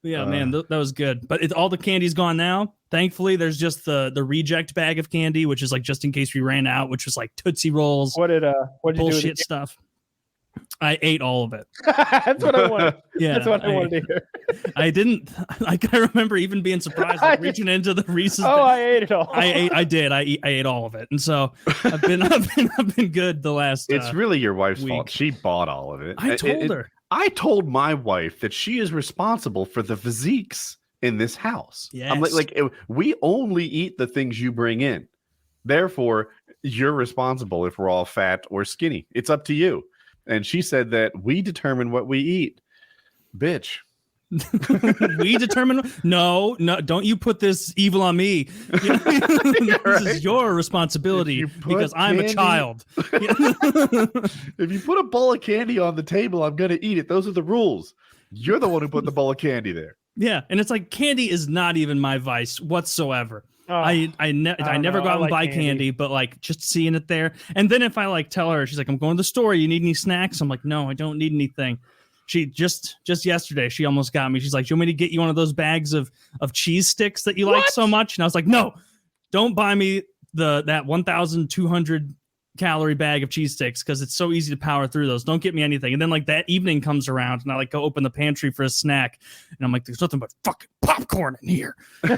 Yeah, man, that was good. But all the candy's gone now. Thankfully, there's just the reject bag of candy, which is like just in case we ran out, which was like Tootsie Rolls. What did you bullshit do with stuff? I ate all of it. That's what I wanted. Yeah, that's what I wanted to hear. I didn't. I remember even being surprised, like reaching into the Reese's. I ate it all. I did. I ate all of it, and so I've been good the last. It's really your wife's week. fault. She bought all of it. I told her. I told my wife that she is responsible for the physiques in this house. Yes. I'm like we only eat the things you bring in. Therefore, you're responsible if we're all fat or skinny. It's up to you. And she said that we determine what we eat. Bitch. We determine. No, don't you put this evil on me. This is your responsibility because I'm a child. If you put a bowl of candy on the table, I'm going to eat it. Those are the rules. You're the one who put the bowl of candy there. Yeah, and it's like candy is not even my vice whatsoever. I never go out and buy candy, but like just seeing it there. And then if I like tell her, she's like, I'm going to the store. You need any snacks? I'm like, no, I don't need anything. She just yesterday, she almost got me. She's like, do you want me to get you one of those bags of cheese sticks that you like so much? And I was like, no, don't buy me that 1,200 calorie bag of cheese sticks because it's so easy to power through those. Don't get me anything. And then like that evening comes around and I like go open the pantry for a snack and I'm like, there's nothing but fucking popcorn in here. I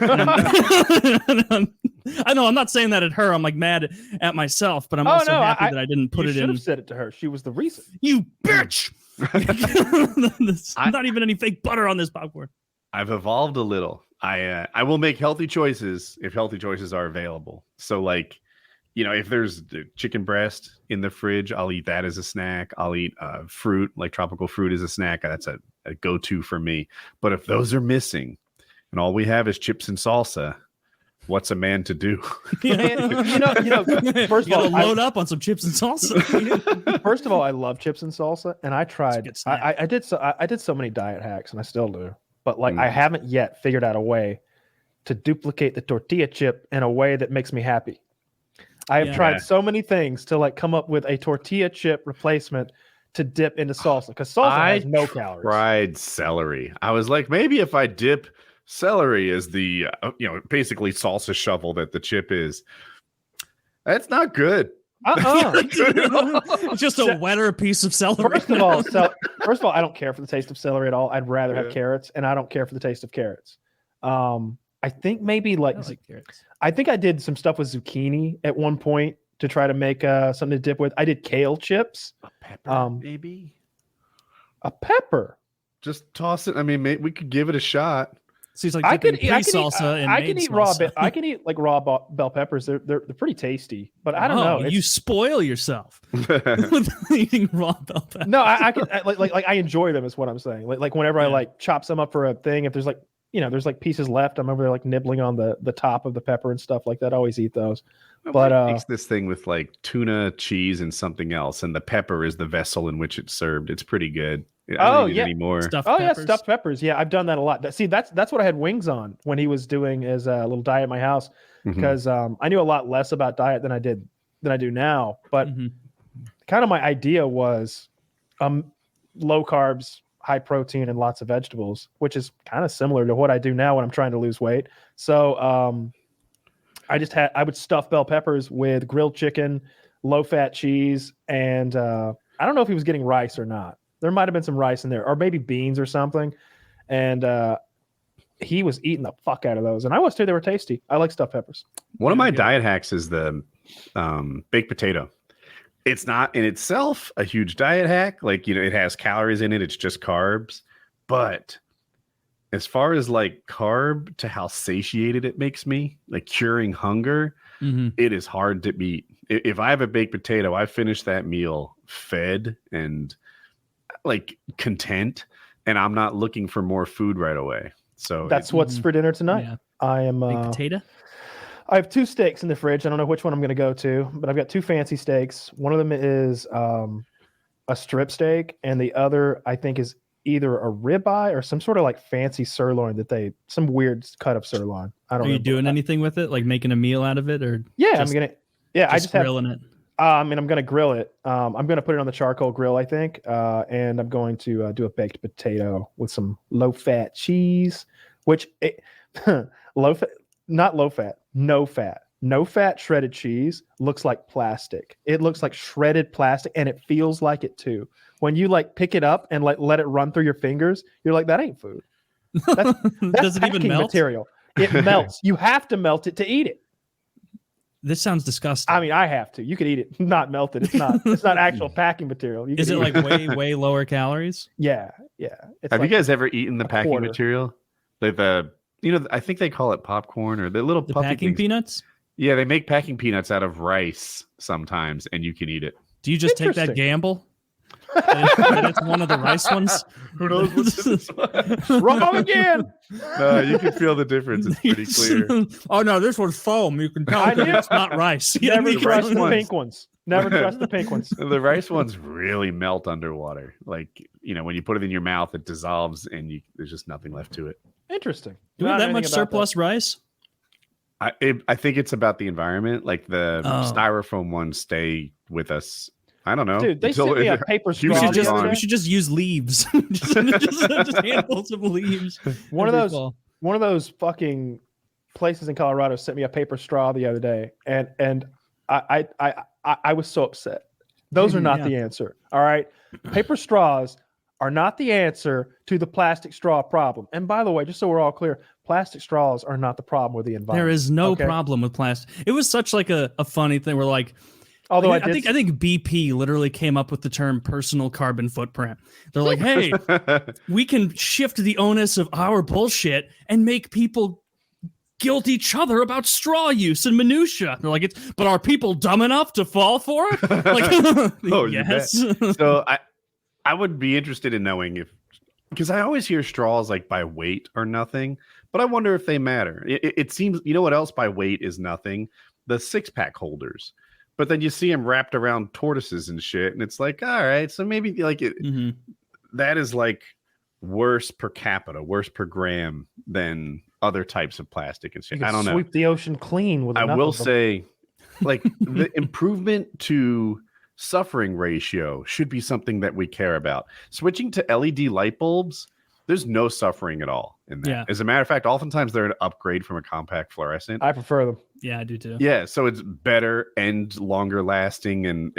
know I'm not saying that at her. I'm like mad at myself, but I'm also happy that I didn't put it in. You should have said it to her. She was the reason. You bitch. There's not even any fake butter on this popcorn. I've evolved a little. I will make healthy choices if healthy choices are available. So like, if there's chicken breast in the fridge, I'll eat that as a snack. I'll eat fruit, like tropical fruit as a snack. That's a go-to for me. But if those are missing and all we have is chips and salsa, what's a man to do? First of all, load up on some chips and salsa. First of all, I love chips and salsa, and I tried. I did so many diet hacks, and I still do. But like, I haven't yet figured out a way to duplicate the tortilla chip in a way that makes me happy. I have tried so many things to like come up with a tortilla chip replacement to dip into salsa because salsa has no calories. I tried celery. I was like, maybe if I dip celery as the basically salsa shovel that the chip is, that's not good. It's just a wetter piece of celery. First of all, I don't care for the taste of celery at all. I'd rather have carrots, and I don't care for the taste of carrots. I think maybe like, I like carrots. I think I did some stuff with zucchini at one point to try to make something to dip with. I did kale chips. A pepper, maybe. A pepper. Just toss it. I mean, we could give it a shot. So he's like I dipping can pre-salsa and I can made eat raw. salsa. I can eat like raw bell peppers. They're pretty tasty. But I don't Oh, know. you spoil yourself with eating raw bell peppers. No, I can like I enjoy them. Is what I'm saying. Like whenever I like chop some up for a thing. If there's like there's like pieces left, I'm over there like nibbling on the top of the pepper and stuff like that. I always eat those. But makes this thing with like tuna, cheese, and something else, and the pepper is the vessel in which it's served. It's pretty good. I don't eat it anymore. Stuffed peppers. Stuffed peppers. Yeah, I've done that a lot. See, that's what I had Wings on when he was doing his little diet at my house, because I knew a lot less about diet than I do now. But kind of my idea was low carbs, high protein, and lots of vegetables, which is kind of similar to what I do now when I'm trying to lose weight. So I would stuff bell peppers with grilled chicken, low fat cheese, and I don't know if he was getting rice or not. There might have been some rice in there, or maybe beans or something. And he was eating the fuck out of those. And I was too. They were tasty. I like stuffed peppers. One of my diet hacks is the baked potato. It's not in itself a huge diet hack. Like, it has calories in it. It's just carbs. But as far as like carb to how satiated it makes me, like curing hunger, it is hard to beat. If I have a baked potato, I finish that meal fed and like content, and I'm not looking for more food right away. So that's what's for dinner tonight. Yeah. I am baked potato. I have 2 steaks in the fridge. I don't know which one I'm going to go to, but I've got 2 fancy steaks. One of them is a strip steak, and the other I think is either a ribeye or some sort of like fancy sirloin some weird cut of sirloin. I don't know. Are you doing anything with it, like making a meal out of it, or I'm gonna I just grilling it? I mean, I'm going to grill it. I'm going to put it on the charcoal grill, I think. And I'm going to do a baked potato with some low-fat cheese, which no-fat shredded cheese looks like plastic. It looks like shredded plastic, and it feels like it too. When you like pick it up and like let it run through your fingers, you're like, that ain't food. That's Does it even melt? Material. It melts. You have to melt it to eat it. This sounds disgusting. I mean, I have to. You could eat it, not melt it. It's not actual packing material. Is it like way lower calories? Yeah. Have you guys ever eaten the packing material? Like I think they call it popcorn or the little puffy packing things. Peanuts? Yeah, they make packing peanuts out of rice sometimes, and you can eat it. Do you just take that gamble? And it's one of the rice ones. Who knows what's in this one? Wrong again. No, you can feel the difference. It's pretty clear. Oh no, this one's foam. You can tell it's not rice. Never trust the pink ones. Never trust the pink ones. The rice ones really melt underwater. Like, when you put it in your mouth, it dissolves, and there's just nothing left to it. Interesting. Do we have that much surplus rice? I think it's about the environment. Like the styrofoam ones stay with us. I don't know. Dude, they sent me a paper straw. We should just use leaves. just handfuls of leaves. One of those fucking places in Colorado sent me a paper straw the other day, and I was so upset. Those are not the answer. All right, paper straws are not the answer to the plastic straw problem. And by the way, just so we're all clear, plastic straws are not the problem with the environment. There is no problem with plastic. It was such like a funny thing. We're like. Although I think BP literally came up with the term personal carbon footprint. They're like, hey, we can shift the onus of our bullshit and make people guilt each other about straw use and minutia. They're like, but are people dumb enough to fall for it? Like, yes. So I would be interested in knowing because I always hear straws like by weight or nothing, but I wonder if they matter. It seems, what else by weight is nothing? The 6-pack holders. But then you see them wrapped around tortoises and shit, and it's like, all right, so maybe like that is like worse per capita, worse per gram than other types of plastic and shit. I don't know. Sweep the ocean clean with. I will say, like the improvement to suffering ratio should be something that we care about. Switching to LED light bulbs, there's no suffering at all in that. Yeah. As a matter of fact, oftentimes they're an upgrade from a compact fluorescent. I prefer them. Yeah, I do too. Yeah, so it's better and longer lasting, and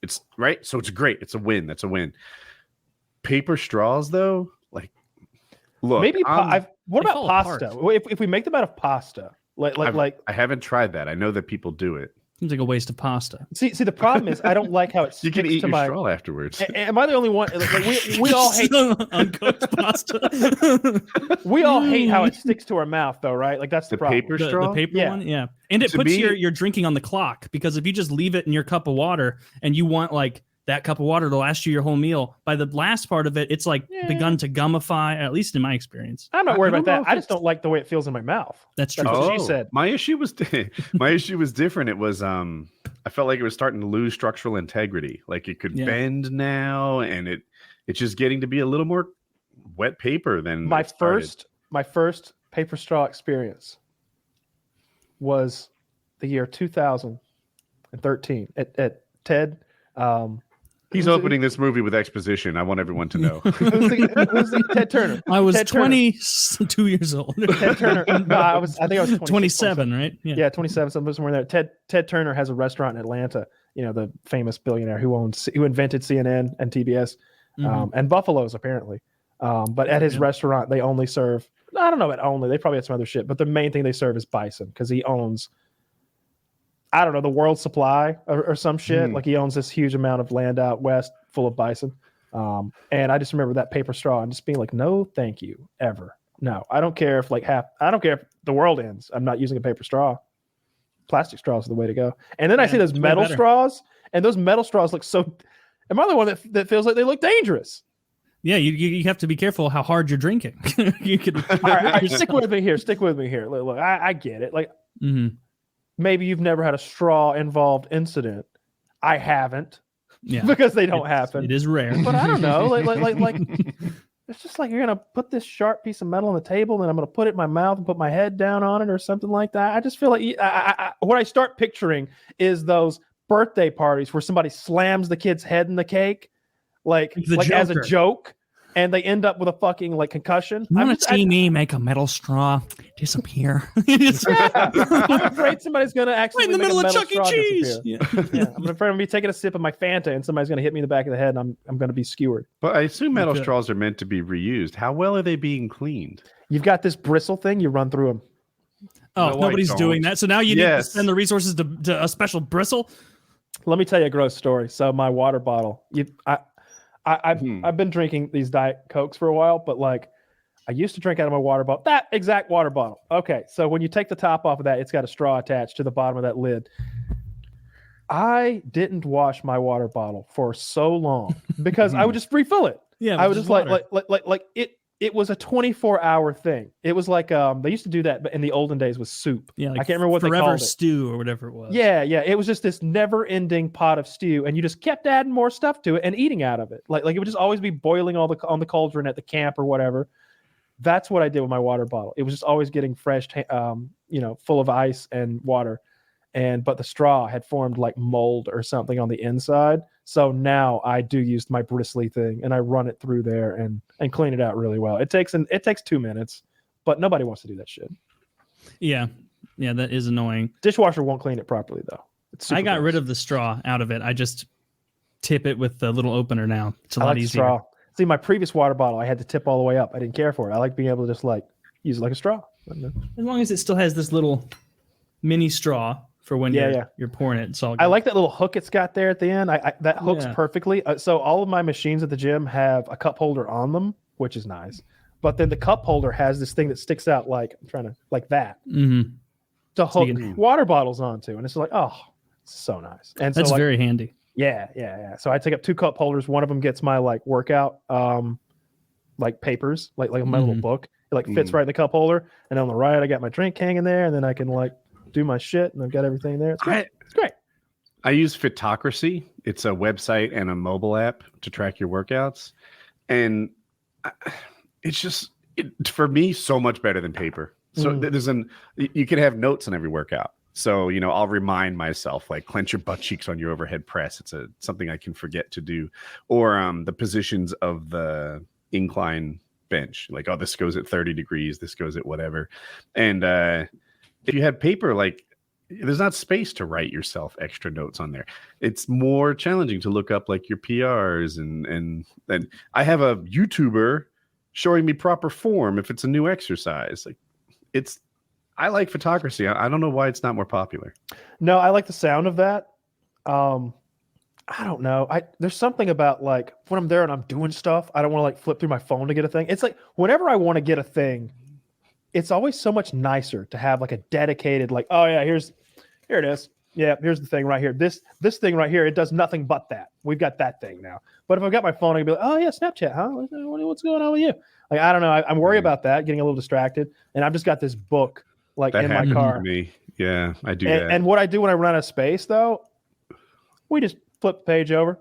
it's right. So it's great. It's a win. That's a win. Paper straws, though, like Look, Maybe what they about fall pasta? apart. Well, if we make them out of pasta, like I haven't tried that. I know that people do it. Seems like a waste of pasta. see the problem is I don't like how it sticks You can eat to your my. straw afterwards. Am I the only one? Like, we all hate uncooked pasta. we all hate how it sticks to our mouth, though, right? Like that's the The problem. paper The straw. paper Yeah. one, yeah, and it To puts me- your drinking on the clock, because if you just leave it in your cup of water and you want like that cup of water to last you your whole meal, by the last part of it, it's like begun to gummify. At least in my experience, I'm not worried I about don't know that. if I just it's- don't like the way it feels in my mouth. that's true. That's what she said. My issue was different. It was I felt like it was starting to lose structural integrity. Like it could Yeah. bend now, and it's just getting to be a little more wet paper than My it started. my first paper straw experience was the year 2013 at TED. He's who's- opening this movie with exposition. I want everyone to know. who's the Ted Turner? I was Ted Turner. 22 years old. Ted Turner. No, I think I was 26, 27, right? Yeah, 27, somewhere there. Ted Turner has a restaurant in Atlanta. You know, the famous billionaire who invented CNN and TBS, Mhm. and Buffalo's apparently. But at his restaurant, they only serve. I don't know about only. They probably had some other shit, but the main thing they serve is bison because he owns. I don't know, the world supply or some shit. Like he owns this huge amount of land out west full of bison. And I just remember that paper straw and just being like, no, thank you, ever. No, I don't care if I don't care if the world ends. I'm not using a paper straw. Plastic straws are the way to go. And then I see those it's way metal better. straws, and those metal straws look so. Am I the one that feels like they look dangerous? Yeah, you have to be careful how hard you're drinking. You could. All right, stick with me here. Stick with me here. Look, I get it. Like Mhm. maybe you've never had a straw involved incident. I haven't. Yeah, Because they don't It's- happen. It is rare. But I don't know. Like it's just like you're gonna put this sharp piece of metal on the table, and then I'm gonna put it in my mouth and put my head down on it or something like that. I just feel like what I start picturing is those birthday parties where somebody slams the kid's head in the cake, like as a Joker. joke, and they end up with a fucking like concussion. You I'm want to just- I- see me make a metal straw disappear? Yeah. I'm afraid somebody's gonna actually Right in the make a middle of metal Chuck E. straw Cheese. disappear. Yeah. Yeah, I'm afraid I'm gonna be taking a sip of my Fanta and somebody's gonna hit me in the back of the head and I'm gonna be skewered. But I assume metal Okay. straws are meant to be reused. How well are they being cleaned? You've got this bristle thing, you run through them. Oh, No, I nobody's doing don't. that. So now you need to Yes. spend the resources to a special bristle. Let me tell you a gross story. So my water bottle, I've Hmm. I've been drinking these Diet Cokes for a while, but like I used to drink out of my water bottle, that exact water bottle. Okay, so when you take the top off of that, it's got a straw attached to the bottom of that lid. I didn't wash my water bottle for so long because I would just refill it. Yeah, I was just like water. it was a 24-hour thing. It was like they used to do that, but in the olden days with soup. Yeah, I can't remember what they Forever called it. Stew or whatever it was. Yeah. It was just this never-ending pot of stew, and you just kept adding more stuff to it and eating out of it. Like it would just always be boiling on the cauldron at the camp or whatever. That's what I did with my water bottle. It was just always getting fresh, full of ice and water, but the straw had formed like mold or something on the inside. So now I do use my bristly thing and I run it through there and clean it out really well. It takes 2 minutes, but nobody wants to do that shit. yeah, that is annoying. Dishwasher won't clean it properly though. I got rid of the straw out of it. I just tip it with the little opener now. It's a I lot like the easier. straw. See, my previous water bottle, I had to tip all the way up. I didn't care for it. I like being able to just like use it like a straw. As long as it still has this little mini straw for when you're pouring it. It's all good. I like that little hook it's got there at the end. That hooks Yeah. perfectly. So all of my machines at the gym have a cup holder on them, which is nice. But then the cup holder has this thing that sticks out like that Mhm. to hook can- water bottles onto, and it's like, oh, it's so nice. And so That's like, very handy. yeah. So I take up 2 cup holders. One of them gets my like workout like papers, like my little Mhm. book. It like fits right in the cup holder, and on the right I got my drink hanging there, and then I can like do my shit, and I've got everything there. It's great. It's great. I use Fitocracy. It's a website and a mobile app to track your workouts, and it's just for me so much better than paper. So you can have notes on every workout. So I'll remind myself like clench your butt cheeks on your overhead press. It's something I can forget to do, or the positions of the incline bench. Like, oh, this goes at 30 degrees. This goes at whatever, and if you had paper, like there's not space to write yourself extra notes on there. It's more challenging to look up like your PRs and I have a YouTuber showing me proper form if it's a new exercise. Like I like photography. I don't know why it's not more popular. No, I like the sound of that. I don't know. There's something about like when I'm there and I'm doing stuff, I don't want to like flip through my phone to get a thing. It's like whenever I want to get a thing, it's always so much nicer to have like a dedicated, like, oh yeah, here it is. Yeah, here's the thing right here. This thing right here, it does nothing but that. We've got that thing now. But if I've got my phone, I can be like, oh yeah, Snapchat, huh? What's going on with you? Like, I don't know. I'm worried about that, getting a little distracted. And I've just got this book like That in my happened car. to me. Yeah, I do that. And what I do when I run out of space, though, we just flip the page over.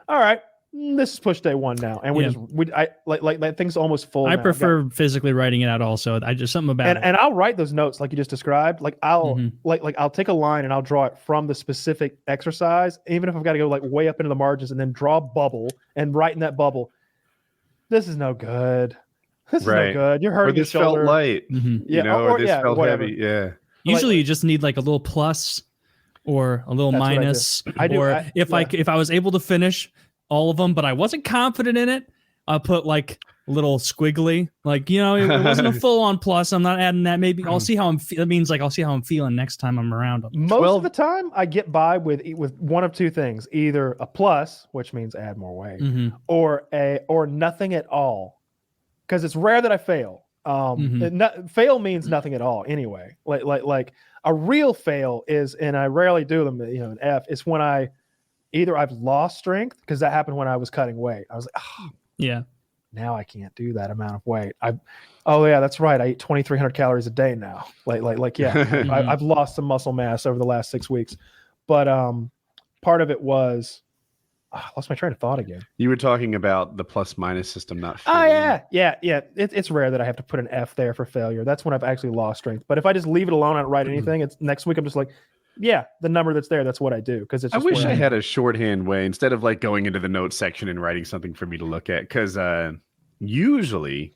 All right, this is push day 1 now, and I like things almost full. I now. prefer physically writing it out. Also, I just something about it. And I'll write those notes like you just described. Like I'll I'll take a line and I'll draw it from the specific exercise, even if I've got to go like way up into the margins and then draw a bubble and write in that bubble. This is no good. This is no good. You're hurting your shoulder. Felt light. Yeah, or this felt whatever. heavy. Yeah. Usually, you just need like a little plus or a little minus. If I was able to finish all of them, but I wasn't confident in it, I'll put like a little squiggly. Like, it wasn't a full on plus. I'm not adding that. Maybe I'll see how I'm. It means like I'll see how I'm feeling next time I'm around them. Most of the time, I get by with one of two things: either a plus, which means add more weight, or nothing at all. Because it's rare that I fail. Fail means nothing at all anyway. Like a real fail is, and I rarely do them, an F, is when I've lost strength, because that happened when I was cutting weight. I was like, now I can't do that amount of weight. That's right. I eat 2,300 calories a day now. I've lost some muscle mass over the last 6 weeks. But part of it was, I lost my train of thought again. You were talking about the plus minus system not fitting. Oh, yeah. It's rare that I have to put an F there for failure. That's when I've actually lost strength. But if I just leave it alone, I don't write anything, it's next week I'm just like, the number that's there, that's what I do. Because it's. I wish I had a shorthand way instead of like going into the notes section and writing something for me to look at. Because usually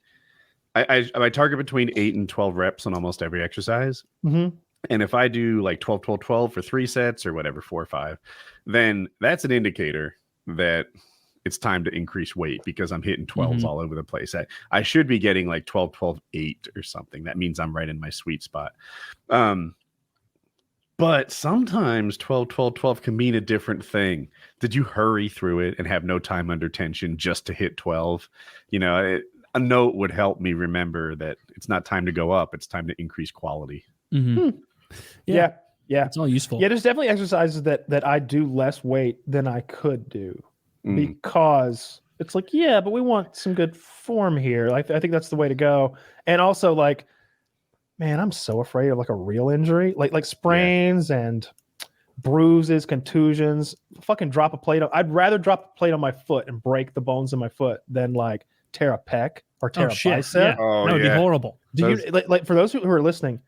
I target between 8 and 12 reps on almost every exercise. Mm-hmm. And if I do like 12, 12, 12 for 3 sets or whatever, 4 or 5, then that's an indicator that it's time to increase weight, because I'm hitting 12s all over the place. I should be getting like 12, 12, 8 or something. That means I'm right in my sweet spot. But sometimes 12, 12, 12 can mean a different thing. Did you hurry through it and have no time under tension just to hit 12? A note would help me remember that it's not time to go up. It's time to increase quality. Yeah. It's all useful. Yeah, there's definitely exercises that I do less weight than I could do, because it's like, but we want some good form here. I think that's the way to go. And also, like, man, I'm so afraid of like a real injury, like sprains and bruises, contusions. Fucking drop a plate. I'd rather drop a plate on my foot and break the bones in my foot than like tear a pec or tear a bicep. Yeah. That would be horrible. Do you like for those who are listening?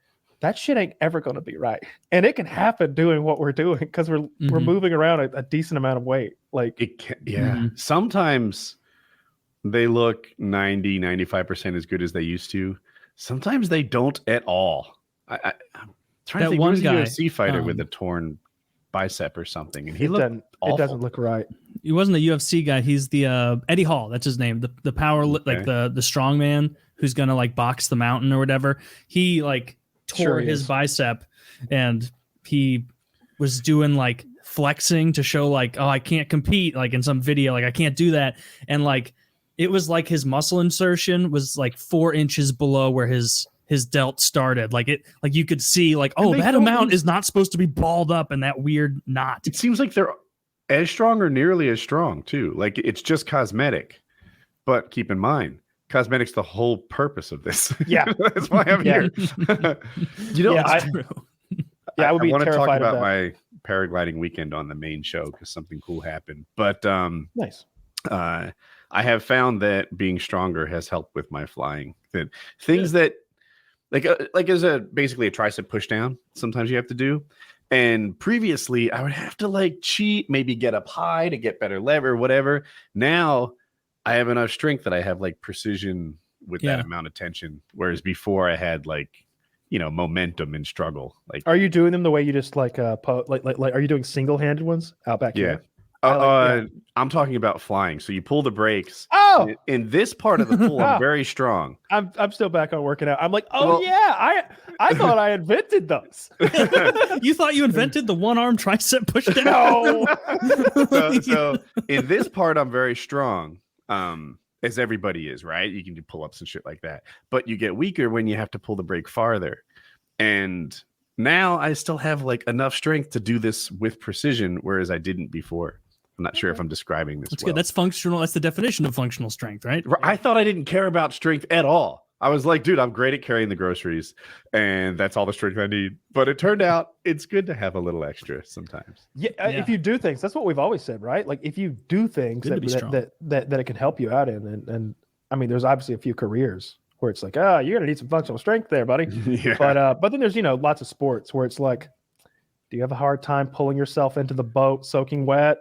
That shit ain't ever going to be right. And it can happen doing what we're doing, because we're moving around a decent amount of weight. Like it can, Sometimes they look 90, 95% as good as they used to. Sometimes they don't at all. I'm trying to think, one was a guy, UFC fighter with a torn bicep or something, and he looked awful. It doesn't look right. He wasn't a UFC guy. He's the Eddie Hall. That's his name. The power, like the strong man who's gonna like box the mountain or whatever. He like tore his bicep, and he was doing like flexing to show like, oh, I can't compete, like in some video, like I can't do that. And like it was like his muscle insertion was like 4 inches below where his delt started. Like you could see like, oh, that amount is not supposed to be balled up in that weird knot. It seems like they're as strong or nearly as strong too. Like it's just cosmetic. But keep in mind, cosmetics the whole purpose of this. Yeah. That's why I'm here. I would be want to talk terrified about my paragliding weekend on the main show, because something cool happened. But nice. I have found that being stronger has helped with my flying. That things that like as basically a tricep push down, sometimes you have to do. And previously I would have to like cheat, maybe get up high to get better lever, whatever. Now I have enough strength that I have like precision with that amount of tension. Whereas before I had like, momentum and struggle. Like, are you doing them the way you just like are you doing single-handed ones out back here? I'm talking about flying. So you pull the brakes. Oh, In this part of the pool, I'm very strong. I'm still back on working out. I'm like, Well- I thought I invented those. You thought you invented the one-arm tricep push down? No. So in this part, I'm very strong. As everybody is, right? You can do pull-ups and shit like that. But you get weaker when you have to pull the brake farther. And now I still have like enough strength to do this with precision, whereas I didn't before. I'm not sure if I'm describing this That's well. good. That's functional. That's the definition of functional strength, right? I thought I didn't care about strength at all. I was like, dude, I'm great at carrying the groceries, and that's all the strength I need. But it turned out it's good to have a little extra sometimes. Yeah, Yeah. if you do things, that's what we've always said, right? Like if you do things Good to be strong. that it can help you out in, and I mean, there's obviously a few careers where it's like, you're gonna need some functional strength there, buddy. Yeah. But then there's lots of sports where it's like, do you have a hard time pulling yourself into the boat soaking wet?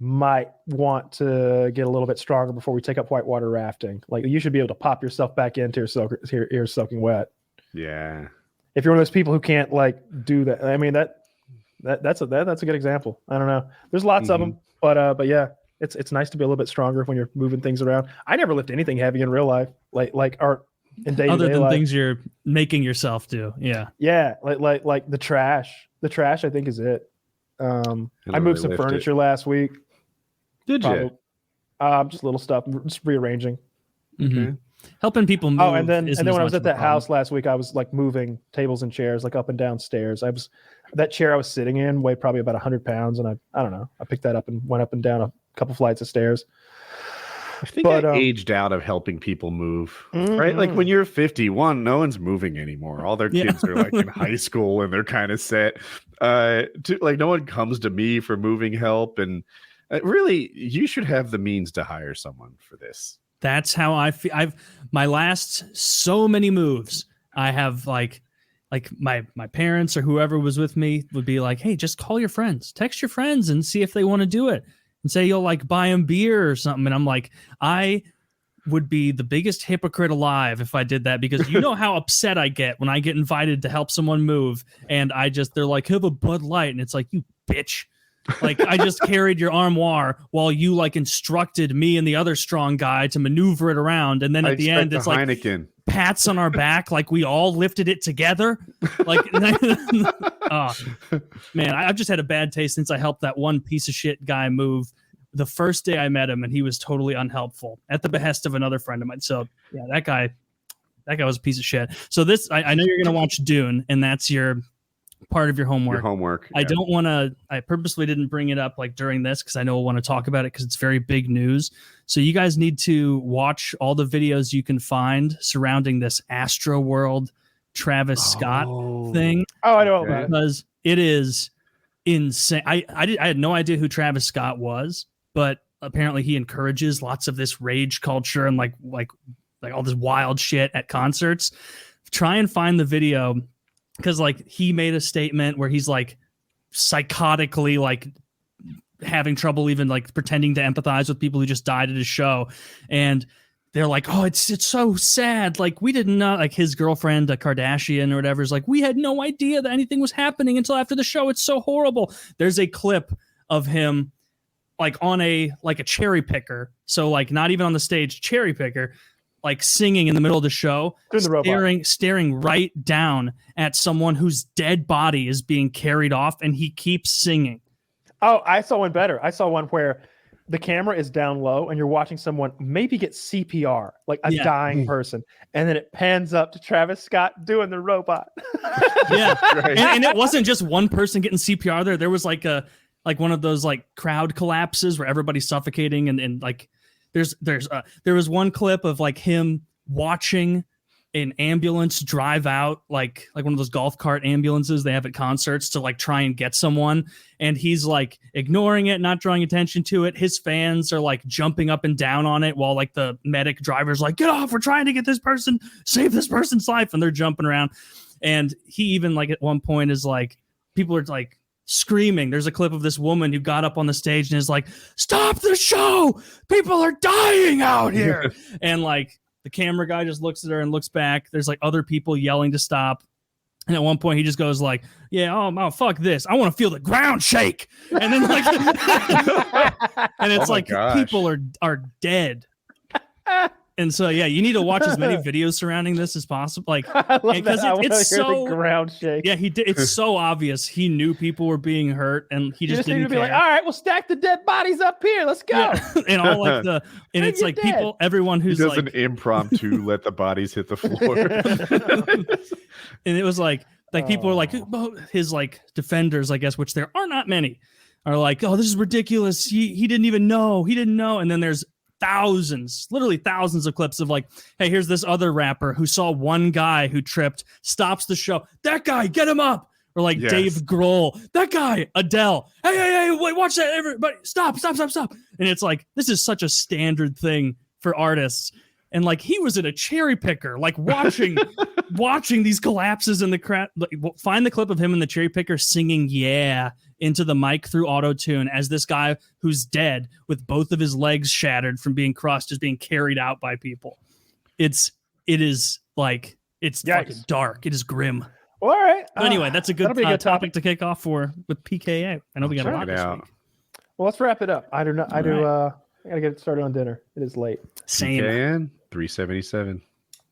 Might want to get a little bit stronger before we take up whitewater rafting. Like you should be able to pop yourself back into your soaking wet. Yeah. If you're one of those people who can't like do that, I mean that's a good example. I don't know. There's lots of them, but yeah, it's nice to be a little bit stronger when you're moving things around. I never lift anything heavy in real life, like art in day Other than life. things you're making yourself do. Yeah. Yeah, like the trash. The trash, I think, is it. I moved really some lift it. furniture last week. Did you? Just little stuff, just rearranging. Mhm. Helping people move. And then isn't when as I was much at of a that problem. house last week, I was like moving tables and chairs like up and down stairs. That chair I was sitting in weighed probably about 100 pounds, and I don't know. I picked that up and went up and down a couple flights of stairs. I think I aged out of helping people move, right? Like when you're 51, no one's moving anymore. All their kids are like in high school and they're kind of set. Like no one comes to me for moving help, and really, you should have the means to hire someone for this. That's how I feel. My last so many moves. I have like my parents or whoever was with me would be like, hey, just call your friends, text your friends, and see if they want to do it. And say you'll like buy them beer or something. And I'm like, I would be the biggest hypocrite alive if I did that, because you know how upset I get when I get invited to help someone move and they're like, have a Bud Light. And it's like, you bitch. Like I just carried your armoire while you like instructed me and the other strong guy to maneuver it around. And then at the end, it's like Heineken. Pats on our back, like we all lifted it together. Like, oh, man, I've just had a bad taste since I helped that one piece of shit guy move the first day I met him, and he was totally unhelpful at the behest of another friend of mine. So yeah, that guy was a piece of shit. So this, I know you're going to watch Dune, and that's your part of your homework. I don't want to, I purposely didn't bring it up like during this because I know we'll want to talk about it because it's very big news. So you guys need to watch all the videos you can find surrounding this Astro World Travis Scott thing. Oh, I know all about it. Because it is insane. I had no idea who Travis Scott was, but apparently he encourages lots of this rage culture and like all this wild shit at concerts. Try and find the video, because like he made a statement where he's like psychotically like having trouble even like pretending to empathize with people who just died at his show, and they're like, oh, it's so sad, like we didn't know, like his girlfriend, a Kardashian or whatever, is like, we had no idea that anything was happening until after the show, it's so horrible. There's a clip of him like on a cherry picker, so like not even on the stage, cherry picker, like singing in the middle of the show, staring right down at someone whose dead body is being carried off, and he keeps singing. Oh, I saw one better. I saw one where the camera is down low and you're watching someone maybe get CPR, like a dying person, and then it pans up to Travis Scott doing the robot. Yeah, and it wasn't just one person getting CPR there was like one of those like crowd collapses where everybody's suffocating, and like there was one clip of like him watching an ambulance drive out, like one of those golf cart ambulances they have at concerts to like try and get someone, and he's like ignoring it, not drawing attention to it. His fans are like jumping up and down on it while like the medic driver's like, get off, we're trying to get this person, save this person's life, and they're jumping around. And he even like at one point is like, people are like screaming. There's a clip of this woman who got up on the stage and is like, stop the show, people are dying out here. And like the camera guy just looks at her and looks back. There's like other people yelling to stop. And at one point, he just goes like, "Yeah, oh fuck this! I want to feel the ground shake." And then like, and it's like people are dead. And so yeah, you need to watch as many videos surrounding this as possible. Like, because it's so ground shake. Yeah, he did. It's so obvious he knew people were being hurt, and he just didn't need to be care. like, all right, we'll stack the dead bodies up here. Let's go. Yeah. And all like and it's like people, everyone who's he does like an impromptu let the bodies hit the floor. And it was like people are like his like defenders, I guess, which there are not many, are like, oh, this is ridiculous. He didn't even know. He didn't know. And then there's literally thousands of clips of like, hey, here's this other rapper who saw one guy who tripped, stops the show. That guy, get him up. Or like Dave Grohl, that guy, Adele. Hey, wait, watch that. Everybody, stop. And it's like, this is such a standard thing for artists. And like, he was in a cherry picker, like watching these collapses in the crowd. Like, find the clip of him in the cherry picker singing "Yeah" into the mic through auto-tune as this guy who's dead with both of his legs shattered from being crushed is being carried out by people. It is fucking dark. It is grim. Well, all right. But anyway, that's a good topic to kick off with PKA. I know we got a lot this week. Well, let's wrap it up. I gotta get started on dinner. It is late. Same. PKN 377.